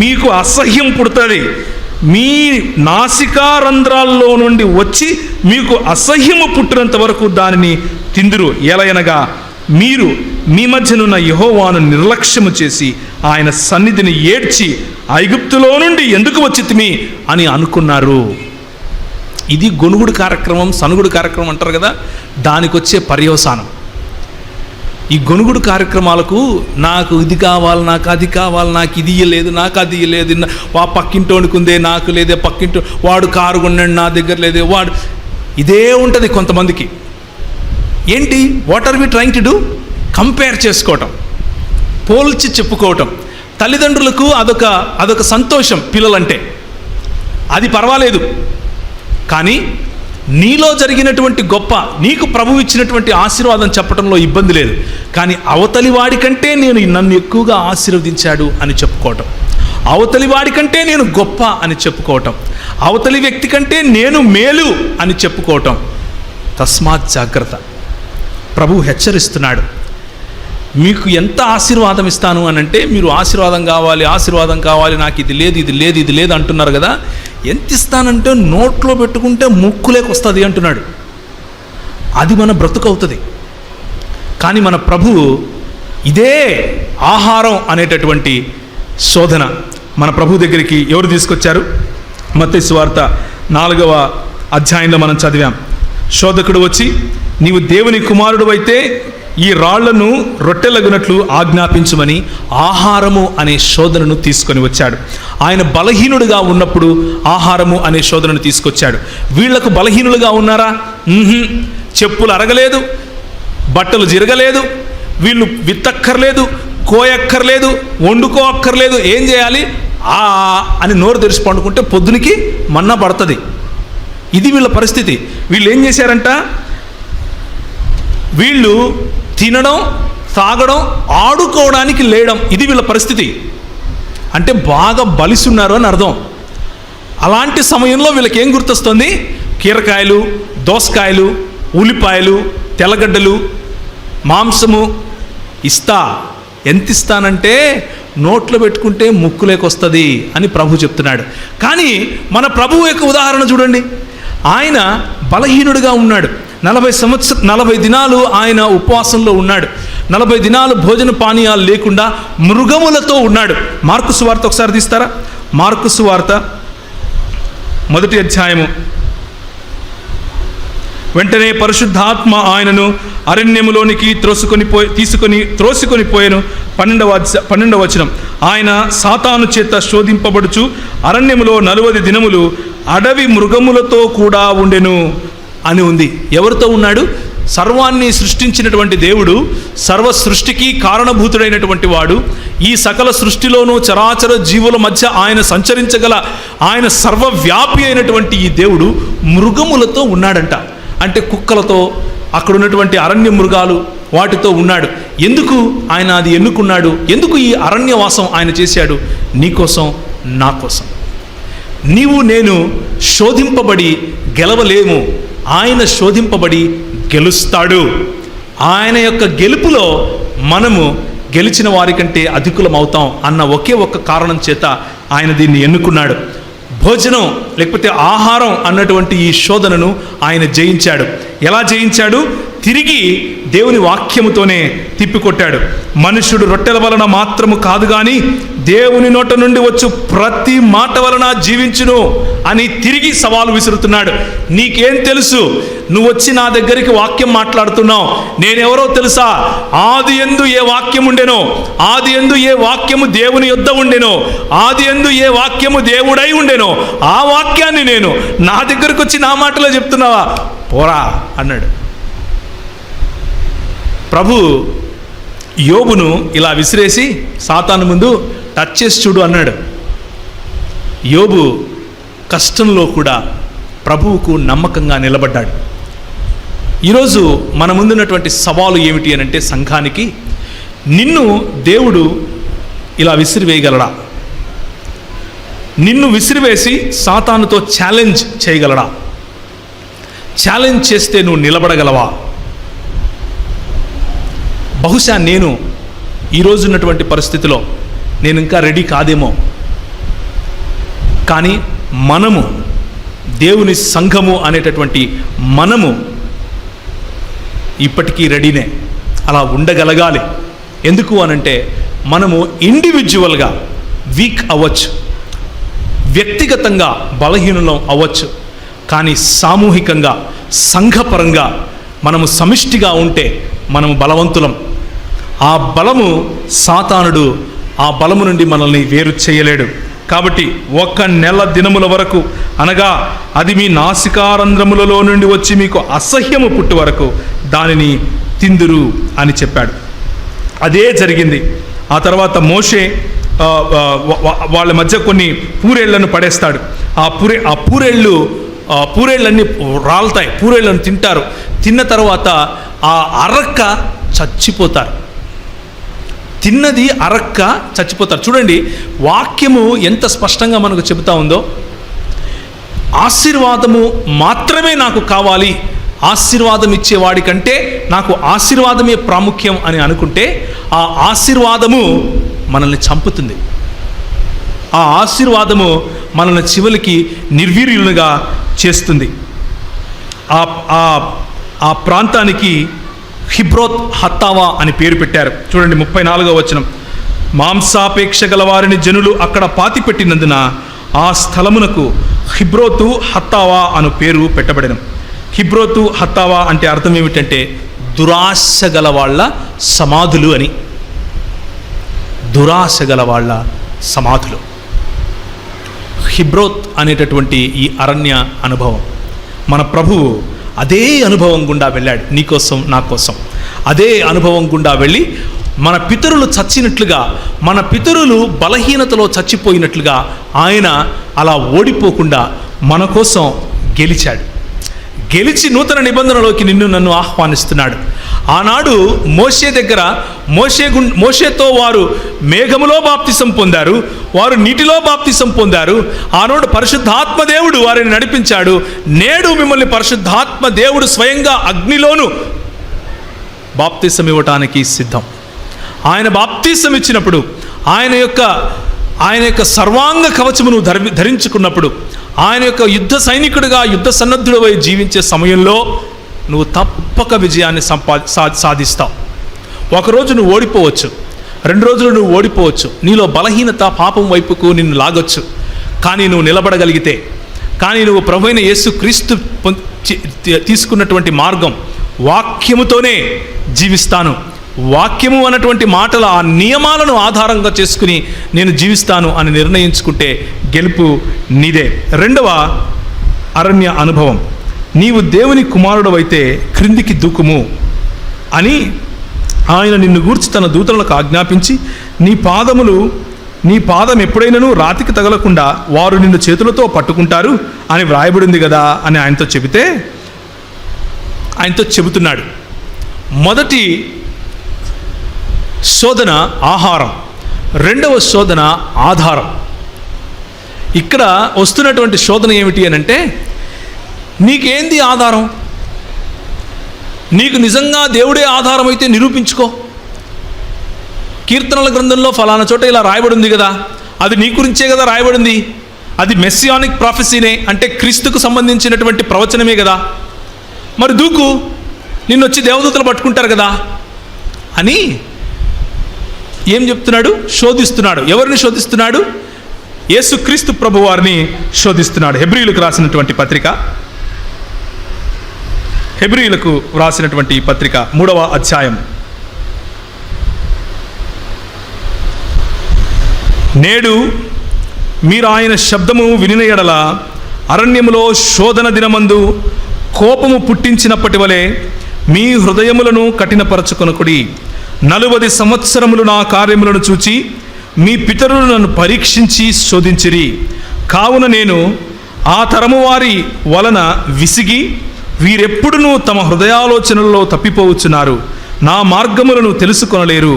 మీకు అసహ్యం పుడుతుంది. మీ నాసికా రంధ్రాల్లో నుండి వచ్చి మీకు అసహ్యము పుట్టినంత వరకు దానిని తిందురు. ఎలయనగా మీరు మీ మధ్యనున్న యెహోవాను నిర్లక్ష్యము చేసి ఆయన సన్నిధిని ఏడ్చి ఐగుప్తులో నుండి ఎందుకు వచ్చితిమి అని అనుకున్నారు. ఇది గొనుగుడు కార్యక్రమం, సనుగుడు కార్యక్రమం అంటారు కదా, దానికి వచ్చే పర్యవసానం. ఈ గొనుగుడు కార్యక్రమాలకు నాకు ఇది కావాలి, నాకు అది కావాలి, నాకు ఇది ఇయ్యలేదు, నాకు అది ఇయ్యలేదు, వా పక్కింటోనికి ఉందే నాకు లేదే, పక్కింటో వాడు కారు కొన్నాడు నా దగ్గర లేదే, వాడు ఇదే ఉంటుంది కొంతమందికి. ఏంటి, what are we trying to do? Compare చేసుకోవటం, పోల్చి చెప్పుకోవటం. తల్లిదండ్రులకు అదొక సంతోషం పిల్లలంటే, అది పర్వాలేదు. కానీ నీలో జరిగినటువంటి గొప్ప, నీకు ప్రభువు ఇచ్చినటువంటి ఆశీర్వాదం చెప్పడంలో ఇబ్బంది లేదు. కానీ అవతలి వాడికంటే నన్ను ఎక్కువగా ఆశీర్వదించాడు అని చెప్పుకోవటం, అవతలి వాడికంటే నేను గొప్ప అని చెప్పుకోవటం, అవతలి వ్యక్తి కంటే నేను మేలు అని చెప్పుకోవటం. తస్మాత్ జాగ్రత్త. ప్రభువు హెచ్చరిస్తున్నాడు. మీకు ఎంత ఆశీర్వాదం ఇస్తాను అని అంటే, మీరు ఆశీర్వాదం కావాలి, నాకు ఇది లేదు అంటున్నారు కదా. ఎంత ఇస్తానంటే నోట్లో పెట్టుకుంటే ముక్కులేకి వస్తుంది అంటున్నాడు. అది మన బ్రతుకవుతుంది. కానీ మన ప్రభువు ఇదే ఆహారం అనేటటువంటి శోధన మన ప్రభు దగ్గరికి ఎవరు తీసుకొచ్చారు? మత్తయి సువార్త 4వ అధ్యాయంలో మనం చదివాం. శోధకుడు వచ్చి, నీవు దేవుని కుమారుడు అయితే ఈ రాళ్లను రొట్టెలగునట్లు ఆజ్ఞాపించమని ఆహారము అనే శోధనను తీసుకొని వచ్చాడు. ఆయన బలహీనుడిగా ఉన్నప్పుడు ఆహారము అనే శోధనను తీసుకొచ్చాడు. వీళ్లకు బలహీనులుగా ఉన్నారా? చెప్పులు అరగలేదు, బట్టలు జిరగలేదు, వీళ్ళు విత్తక్కర్లేదు, కోయక్కర్లేదు, వండుకో అక్కర్లేదు. ఏం చేయాలి? అని నోరు తెరిచి పండుకుంటే పొద్దునికి మన్నా పడుతుంది. ఇది వీళ్ళ పరిస్థితి. వీళ్ళు ఏం చేశారంట? వీళ్ళు తినడం, తాగడం, ఆడుకోవడానికి లేయడం, ఇది వీళ్ళ పరిస్థితి. అంటే బాగా బలిసున్నారు అని అర్థం. అలాంటి సమయంలో వీళ్ళకి ఏం గుర్తొస్తుంది? కీరకాయలు, దోసకాయలు, ఉల్లిపాయలు, తెల్లగడ్డలు, మాంసము ఇస్తా. ఎంత ఇస్తానంటే నోట్లో పెట్టుకుంటే ముక్కులేకొస్తుంది అని ప్రభు చెప్తున్నాడు. కానీ మన ప్రభువు యొక్క ఉదాహరణ చూడండి. ఆయన బలహీనుడిగా ఉన్నాడు. 40 దినాలు ఆయన ఉపవాసంలో ఉన్నాడు. 40 దినాలు భోజన పానీయాలు లేకుండా మృగములతో ఉన్నాడు. మార్కు సువార్త ఒకసారి తీస్తారా? మార్కు సువార్త 1వ అధ్యాయము. వెంటనే పరిశుద్ధాత్మ ఆయనను అరణ్యములోనికి త్రోసుకొని పోయెను. 12వ వచనం. ఆయన సాతాను చేత శోధింపబడుచు అరణ్యములో 40 దినములు అడవి మృగములతో కూడా ఉండెను అని ఉంది. ఎవరితో ఉన్నాడు? సర్వాన్ని సృష్టించినటువంటి దేవుడు, సర్వ సృష్టికి కారణభూతుడైనటువంటి వాడు, ఈ సకల సృష్టిలోనూ చరాచర జీవుల మధ్య ఆయన సంచరించగల, ఆయన సర్వవ్యాపి అయినటువంటి ఈ దేవుడు మృగములతో ఉన్నాడంట. అంటే కుక్కలతో, అక్కడ ఉన్నటువంటి అరణ్య మృగాలు, వాటితో ఉన్నాడు. ఎందుకు ఆయన అది ఎన్నుకున్నాడు? ఎందుకు ఈ అరణ్యవాసం ఆయన చేశాడు? నీకోసం, నా కోసం. నీవు నేను శోధింపబడి గెలవలేము. ఆయన శోధింపబడి గెలుస్తాడు. ఆయన యొక్క గెలుపులో మనము గెలిచిన వారికంటే అధికులం అవుతాం అన్న ఒకే ఒక్క కారణం చేత ఆయన దీన్ని ఎన్నుకున్నాడు. భోజనం లేకపోతే ఆహారం అన్నటువంటి ఈ శోధనను ఆయన జయించాడు. ఎలా జయించాడు? తిరిగి దేవుని వాక్యముతోనే తిప్పికొట్టాడు. మనుష్యుడు రొట్టెల వలన మాత్రము కాదు కానీ దేవుని నోట నుండి వచ్చు ప్రతి మాట వలన జీవించును అని తిరిగి సవాలు విసురుతున్నాడు. నీకేం తెలుసు? నువ్వు వచ్చి నా దగ్గరికి వాక్యం మాట్లాడుతున్నావు. నేనెవరో తెలుసా? ఆది యందు ఏ వాక్యం ఉండెనో, ఆది యందు ఏ వాక్యము దేవుని యొద్ద ఉండెనో, ఆది యందు ఏ వాక్యము దేవుడై ఉండెనో, ఆ వాక్యాన్ని నేను నా దగ్గరకు వచ్చి నా మాటలో చెప్తున్నావా? పోరా అన్నాడు. ప్రభు యోబును ఇలా విసిరేసి సాతాను ముందు టచ్ చేసి చూడు అన్నాడు. యోబు కష్టంలో కూడా ప్రభువుకు నమ్మకంగా నిలబడ్డాడు. ఈరోజు మన ముందున్నటువంటి సవాలు ఏమిటి అని అంటే, సంఘానికి నిన్ను దేవుడు ఇలా విసిరివేయగలడా? నిన్ను విసిరివేసి సాతానుతో ఛాలెంజ్ చేయగలడా? ఛాలెంజ్ చేస్తే నువ్వు నిలబడగలవా? బహుశా నేను ఈరోజు ఉన్నటువంటి పరిస్థితిలో నేను ఇంకా రెడీ కాదేమో, కానీ మనము, దేవుని సంఘము అనేటటువంటి మనము ఇప్పటికీ రెడీనే. అలా ఉండగలగాలి. ఎందుకు అనంటే, మనము ఇండివిజువల్గా వీక్ అవ్వచ్చు, వ్యక్తిగతంగా బలహీనులం అవ్వచ్చు, కానీ సామూహికంగా, సంఘపరంగా మనము సమిష్టిగా ఉంటే మనము బలవంతులం. ఆ బలము సాతానుడు, ఆ బలము నుండి మనల్ని వేరు చేయలేడు. కాబట్టి 1 నెల దినముల వరకు, అనగా అది మీ నాసికారంధ్రములలో నుండి వచ్చి మీకు అసహ్యము పుట్టు వరకు దానిని తిందురు అని చెప్పాడు. అదే జరిగింది. ఆ తర్వాత మోషే వాళ్ళ మధ్య కొన్ని పూరేళ్లను పడేస్తాడు. ఆ పూరేళ్ళన్నీ రాలుతాయి, పూరేళ్ళను తింటారు. తిన్న తర్వాత ఆ అరక్క చచ్చిపోతారు. తిన్నది అరక్క చచ్చిపోతారు. చూడండి, వాక్యము ఎంత స్పష్టంగా మనకు చెబుతా ఉందో. ఆశీర్వాదము మాత్రమే నాకు కావాలి, ఆశీర్వాదం ఇచ్చేవాడి కంటే నాకు ఆశీర్వాదమే ప్రాముఖ్యం అని అనుకుంటే ఆ ఆశీర్వాదము మనల్ని చంపుతుంది. ఆ ఆశీర్వాదము మనల్ని చివరికి నిర్వీర్యులుగా చేస్తుంది. ఆ ప్రాంతానికి హిబ్రోత్ హత్తావా అని పేరు పెట్టారు. చూడండి 34వ వచనం. మాంసాపేక్ష గల వారిని జనులు అక్కడ పాతిపెట్టినందున ఆ స్థలమునకు హిబ్రోతు హత్తావా అను పేరు పెట్టబడిన. హిబ్రోతు హత్తావా అంటే అర్థం ఏమిటంటే దురాశ గల వాళ్ళ సమాధులు అని. దురాశ గల వాళ్ళ సమాధులు. హిబ్రోత్ అనేటటువంటి ఈ అరణ్య అనుభవం, మన ప్రభువు అదే అనుభవం గుండా వెళ్ళాడు. నీకోసం, నా కోసం అదే అనుభవం గుండా వెళ్ళి మన పితరులు చచ్చినట్లుగా, మన పితరులు బలహీనతలో చచ్చిపోయినట్లుగా ఆయన అలా ఓడిపోకుండా మన కోసం గెలిచాడు. గెలిచి నూతన నిబంధనలోకి నిన్ను నన్ను ఆహ్వానిస్తున్నాడు. ఆనాడు మోషే దగ్గర మోషేతో వారు మేఘములో బాప్తిసం పొందారు, వారు నీటిలో బాప్తిసం పొందారు. ఆనాడు పరిశుద్ధాత్మ దేవుడు వారిని నడిపించాడు. నేడు మిమ్మల్ని పరిశుద్ధాత్మ దేవుడు స్వయంగా అగ్నిలోను బాప్తిసం ఇవ్వటానికి సిద్ధం. ఆయన బాప్తిసం ఇచ్చినప్పుడు ఆయన యొక్క సర్వాంగ కవచమును ధరించుకున్నప్పుడు, ఆయన యొక్క యుద్ధ సైనికుడిగా యుద్ధ సన్నద్ధుడివై జీవించే సమయంలో నువ్వు తప్పక విజయాన్ని సాధిస్తావు. ఒకరోజు నువ్వు ఓడిపోవచ్చు, 2 రోజులు నువ్వు ఓడిపోవచ్చు, నీలో బలహీనత పాపం వైపుకు నిన్ను లాగొచ్చు. కానీ నువ్వు నిలబడగలిగితే, కానీ నువ్వు ప్రభువైన యేసుక్రీస్తు తీసుకున్నటువంటి మార్గం వాక్యముతోనే జీవిస్తాను, వాక్యము అన్నటువంటి మాటల ఆ నియమాలను ఆధారంగా చేసుకుని నేను జీవిస్తాను అని నిర్ణయించుకుంటే గెలుపు నీదే. 2వ అరణ్య అనుభవం, నీవు దేవుని కుమారుడవైతే క్రిందికి దూకుము అని ఆయన నిన్ను గూర్చి తన దూతలకు ఆజ్ఞాపించి, నీ పాదం ఎప్పుడైనాను రాతికి తగలకుండా వారు నిన్ను చేతులతో పట్టుకుంటారు అని వ్రాయబడింది కదా అని ఆయనతో చెబుతున్నాడు. మొదటి శోధన ఆహారం, 2వ శోధన ఆధారం. ఇక్కడ వస్తున్నటువంటి శోధన ఏమిటి అని అంటే, నీకేంది ఆధారం? నీకు నిజంగా దేవుడే ఆధారం అయితే నిరూపించుకో. కీర్తనల గ్రంథంలో ఫలానా చోట ఇలా రాయబడింది కదా, అది నీ గురించే కదా రాయబడింది, అది మెస్సియానిక్ ప్రాఫెసీనే, అంటే క్రీస్తుకు సంబంధించినటువంటి ప్రవచనమే కదా, మరి దూకు, నిన్ను వచ్చి దేవదూతలు పట్టుకుంటారు కదా అని ఏం చెప్తున్నాడు? శోధిస్తున్నాడు. ఎవరిని శోధిస్తున్నాడు? యేసుక్రీస్తు ప్రభువారిని శోధిస్తున్నాడు. హెబ్రీయులకు రాసినటువంటి పత్రిక 3వ అధ్యాయం. నేడు మీరు ఆయన శబ్దము వినిన యెడల అరణ్యములో శోధన దినమందు కోపము పుట్టించినప్పటి వలె మీ హృదయములను కఠినపరచుకొనకుడి. 40 సంవత్సరములు నా కార్యములను చూచి మీ పితరులు నన్ను పరీక్షించి శోధించిరి. కావున నేను ఆ తరము వారి వలన విసిగి, వీరెప్పుడునూ తమ హృదయాలోచనలలో తప్పిపోవచ్చున్నారు, నా మార్గములను తెలుసుకొనలేరు.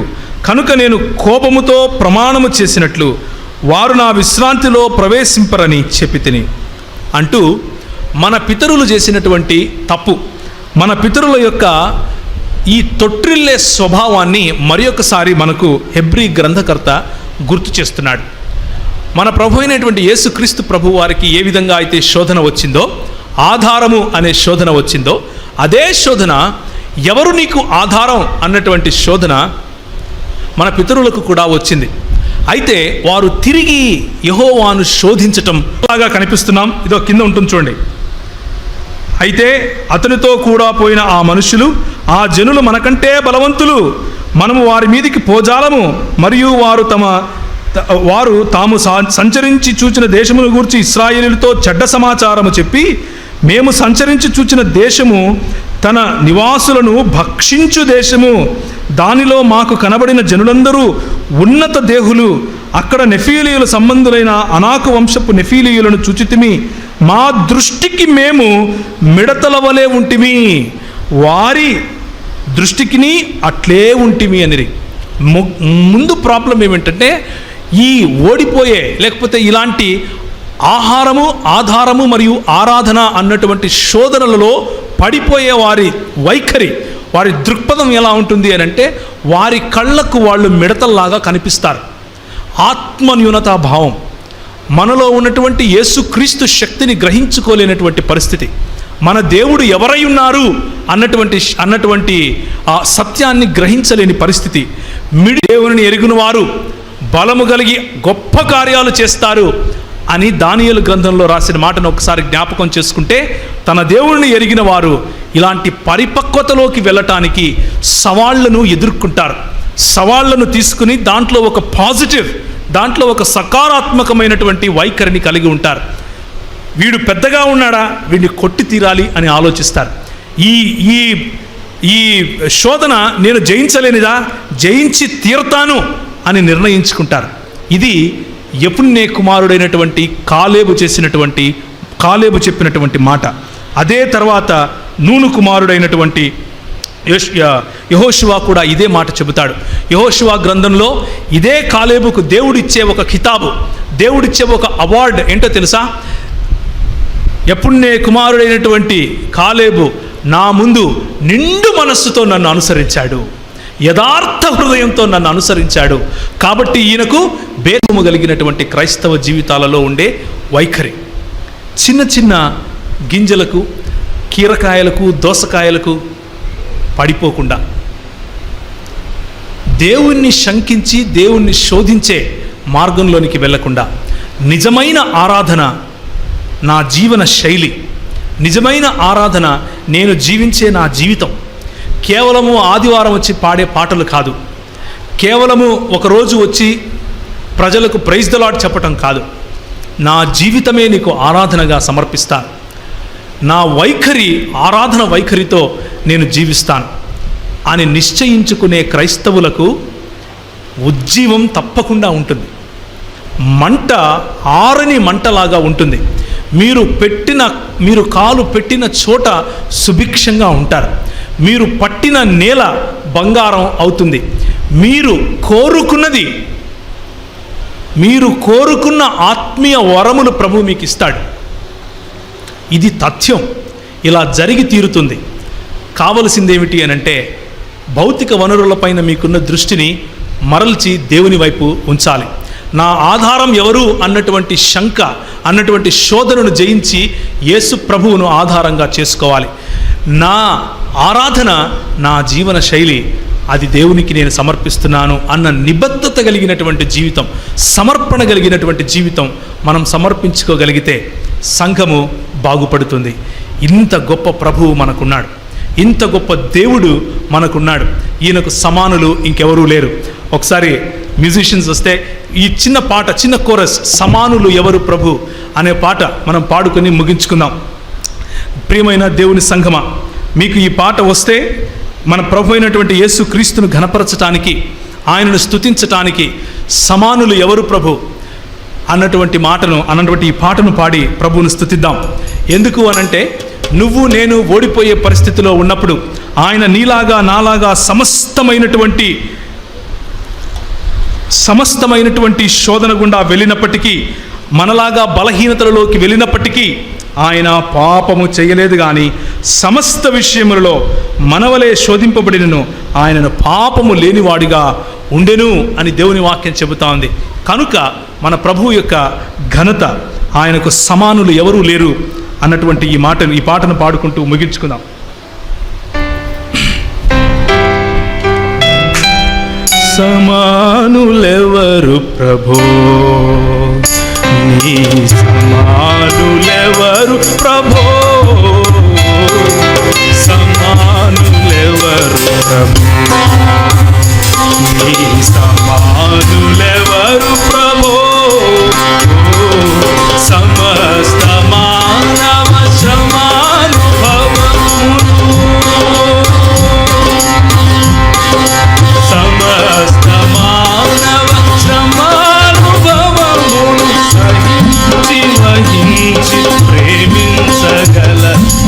కనుక నేను కోపముతో ప్రమాణము చేసినట్లు వారు నా విశ్రాంతిలో ప్రవేశింపరని చెప్పితిని అంటూ మన పితరులు చేసినటువంటి తప్పు, మన పితరుల యొక్క ఈ తొట్టిల్లే స్వభావాన్ని మరి ఒకసారి మనకు హెబ్రీ గ్రంథకర్త గుర్తు చేస్తున్నాడు. మన ప్రభు అయినటువంటి యేసుక్రీస్తు ప్రభు వారికి ఏ విధంగా అయితే శోధన వచ్చిందో, ఆధారము అనే శోధన వచ్చిందో, అదే శోధన ఎవరు నీకు ఆధారం అన్నటువంటి శోధన మన పితరులకు కూడా వచ్చింది. అయితే వారు తిరిగి యెహోవాను శోధించటం లాగా కనిపిస్తున్నాం. ఇదో కింద ఉంటుంది చూడండి. అయితే అతనితో కూడా పోయిన ఆ మనుషులు, ఆ జనులు మనకంటే బలవంతులు, మనము వారి మీదికి పోజాలము, మరియు వారు తాము సంచరించి చూచిన దేశమును గూర్చి ఇశ్రాయేలుతో చెడ్డ సమాచారము చెప్పి, మేము సంచరించి చూచిన దేశము తన నివాసులను భక్షించు దేశము, దానిలో మాకు కనబడిన జనులందరూ ఉన్నత దేహులు, అక్కడ నెఫీలీయుల సంబంధులైన అనాకు వంశపు నెఫీలీయులను చూచితిమి, మా దృష్టికి మేము మిడతల వలె ఉంటిమి, వారి దృష్టికిని అట్లే ఉంటిమి అనిరి. ముందు ప్రాబ్లం ఏమిటంటే, ఈ ఓడిపోయే లేకపోతే ఇలాంటి ఆహారము, ఆధారము మరియు ఆరాధన అన్నటువంటి శోధనలలో పడిపోయే వారి వైఖరి, వారి దృక్పథం ఎలా ఉంటుంది అని అంటే, వారి కళ్ళకు వాళ్ళు మిడతల్లాగా కనిపిస్తారు. ఆత్మన్యూనతా భావం, మనలో ఉన్నటువంటి యేసుక్రీస్తు శక్తిని గ్రహించుకోలేనటువంటి పరిస్థితి, మన దేవుడు ఎవరై ఉన్నారు అన్నటువంటి ఆ సత్యాన్ని గ్రహించలేని పరిస్థితి. దేవుని ఎరుగున వారు బలము కలిగి గొప్ప కార్యాలు చేస్తారు అని దానియేలు గ్రంథంలో రాసిన మాటను ఒకసారి జ్ఞాపకం చేసుకుంటే, తన దేవుడిని ఎరిగిన వారు ఇలాంటి పరిపక్వతలోకి వెళ్ళటానికి సవాళ్లను ఎదుర్కొంటారు. సవాళ్లను తీసుకుని దాంట్లో ఒక పాజిటివ్, దాంట్లో ఒక సకారాత్మకమైనటువంటి వైఖరిని కలిగి ఉంటారు. వీడు పెద్దగా ఉన్నాడా, వీడిని కొట్టి తీరాలి అని ఆలోచిస్తారు. ఈ శోధన నేను జయించలేనిదా, జయించి తీరతాను అని నిర్ణయించుకుంటారు. ఇది యెఫున్నె కుమారుడైనటువంటి కాలేబు చెప్పినటువంటి మాట. అదే తర్వాత నూను కుమారుడైనటువంటి యెహోషువ కూడా ఇదే మాట చెబుతాడు. యెహోషువ గ్రంథంలో ఇదే కాలేబుకు దేవుడిచ్చే ఒక కితాబు, దేవుడిచ్చే ఒక అవార్డు ఏంటో తెలుసా? యెఫున్నె కుమారుడైనటువంటి కాలేబు నా ముందు నిండు మనస్సుతో నన్ను అనుసరించాడు, యథార్థ హృదయంతో నన్ను అనుసరించాడు. కాబట్టి ఈయనకు భేదము కలిగినటువంటి క్రైస్తవ జీవితాలలో ఉండే వైఖరి, చిన్న చిన్న గింజలకు, కీరకాయలకు, దోసకాయలకు పడిపోకుండా, దేవుణ్ణి శంకించి దేవుణ్ణి శోధించే మార్గంలోనికి వెళ్లకుండా, నిజమైన ఆరాధన నా జీవన శైలి, నిజమైన ఆరాధన నేను జీవించే నా జీవితం, కేవలము ఆదివారం వచ్చి పాడే పాటలు కాదు, కేవలము ఒకరోజు వచ్చి ప్రజలకు ప్రైజ్ ద లార్డ్ చెప్పటం కాదు, నా జీవితమే నీకు ఆరాధనగా సమర్పిస్తాను, నా వైఖరి ఆరాధన వైఖరితో నేను జీవిస్తాను అని నిశ్చయించుకునే క్రైస్తవులకు ఉజ్జీవం తప్పకుండా ఉంటుంది. మంట ఆరని మంటలాగా ఉంటుంది. మీరు కాలు పెట్టిన చోట సుభిక్షంగా ఉంటారు. మీరు పట్టిన నేల బంగారం అవుతుంది. మీరు కోరుకున్న ఆత్మీయ వరములు ప్రభు మీకు ఇస్తాడు. ఇది తథ్యం. ఇలా జరిగి తీరుతుంది. కావలసిందేమిటి అనంటే భౌతిక వనరులపైన మీకున్న దృష్టిని మరల్చి దేవుని వైపు ఉంచాలి. నా ఆధారం ఎవరు అన్నటువంటి శంక, అన్నటువంటి శోధనను జయించి యేసు ప్రభువును ఆధారంగా చేసుకోవాలి. నా ఆరాధన, నా జీవన శైలి, అది దేవునికి నేను సమర్పిస్తున్నాను అన్న నిబద్ధత కలిగినటువంటి జీవితం, సమర్పణ కలిగినటువంటి జీవితం మనం సమర్పించుకోగలిగితే సంఘము బాగుపడుతుంది. ఇంత గొప్ప ప్రభువు మనకున్నాడు, ఇంత గొప్ప దేవుడు మనకున్నాడు. ఈయనకు సమానులు ఇంకెవరూ లేరు. ఒకసారి మ్యూజిషియన్స్ వస్తే ఈ చిన్న పాట, చిన్న కోరస్, సమానులు ఎవరు ప్రభు అనే పాట మనం పాడుకొని ముగించుకుందాం. ప్రియమైన దేవుని సంఘమా, మీకు ఈ పాట వస్తే మన ప్రభు అయినటువంటి యేసు క్రీస్తును ఘనపరచటానికి, ఆయనను స్తుతించటానికి సమానులు ఎవరు ప్రభు అన్నటువంటి ఈ పాటను పాడి ప్రభువును స్తుతిద్దాం. ఎందుకు అనంటే, నువ్వు నేను ఓడిపోయే పరిస్థితిలో ఉన్నప్పుడు ఆయన నీలాగా నాలాగా సమస్తమైనటువంటి శోధన గుండా వెళ్ళినప్పటికీ, మనలాగా బలహీనతలలోకి వెళ్ళినప్పటికీ ఆయన పాపము చేయలేదు, కానీ సమస్త విషయములలో మనవలే శోధింపబడినను ఆయనను పాపము లేనివాడిగా ఉండెను అని దేవుని వాక్యం చెబుతా ఉంది. కనుక మన ప్రభువు యొక్క ఘనత, ఆయనకు సమానులు ఎవరూ లేరు అన్నటువంటి ఈ పాటను పాడుకుంటూ ముగించుకుందాం. సమానులెవరు ప్రభో, నీ సమానులెవరు ప్రభో, సమానులెవరు ప్రభో, నీ సమానులెవరు ప్రభో, సమస్త మానవ శ్రమానుభవములు, సమస్త మానవ శ్రమానుభవములు సహించి వహించి ప్రేమించగల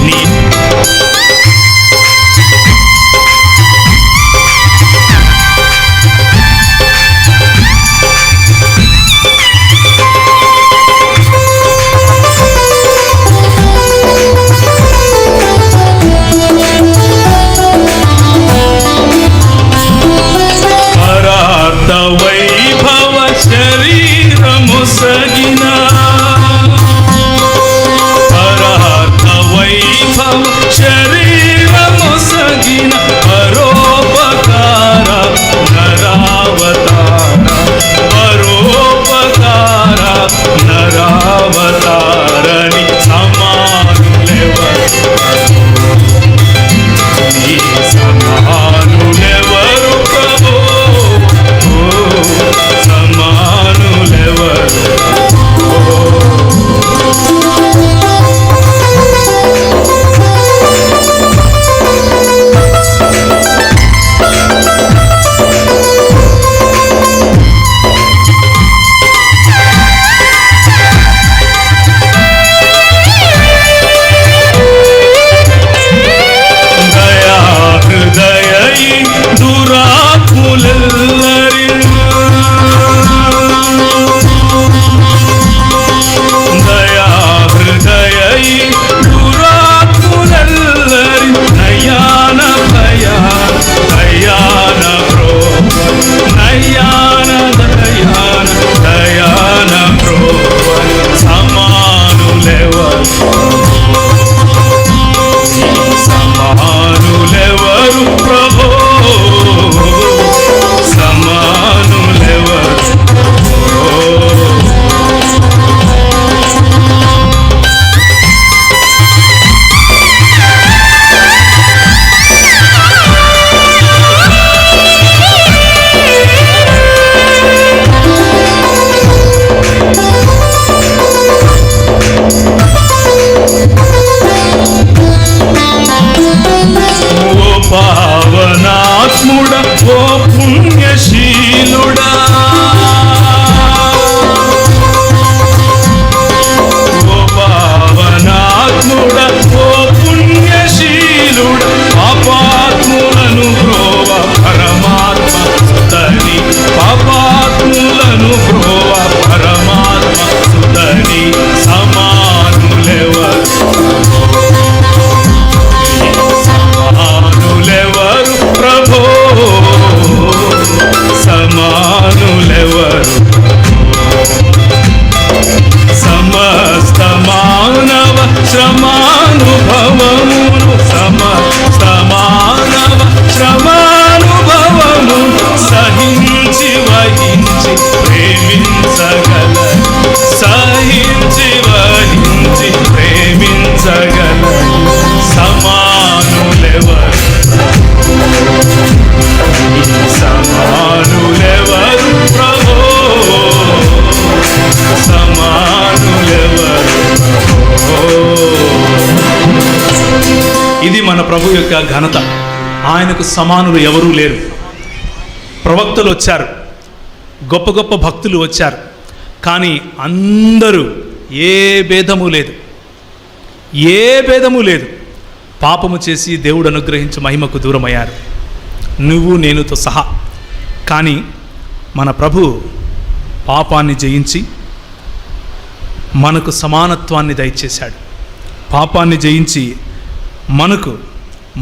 నీ ప్రభు యొక్క ఘనత. ఆయనకు సమానులు ఎవరూ లేరు. ప్రవక్తలు వచ్చారు, గొప్ప గొప్ప భక్తులు వచ్చారు, కానీ అందరూ ఏ భేదము లేదు, పాపము చేసి దేవుడు అనుగ్రహించి మహిమకు దూరమయ్యారు, నువ్వు నేనుతో సహా. కానీ మన ప్రభు పాపాన్ని జయించి మనకు సమానత్వాన్ని దయచేశాడు. పాపాన్ని జయించి మనకు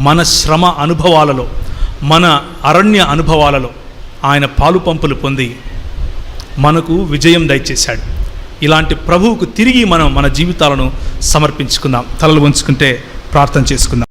మన శ్రమ అనుభవాలలో, మన అరణ్య అనుభవాలలో ఆయన పాలు పంపులు పొంది మనకు విజయం దయచేశాడు. ఇలాంటి ప్రభువుకు తిరిగి మనం మన జీవితాలను సమర్పించుకుందాం. తలలు వంచుకుంటే ప్రార్థన చేసుకుందాం.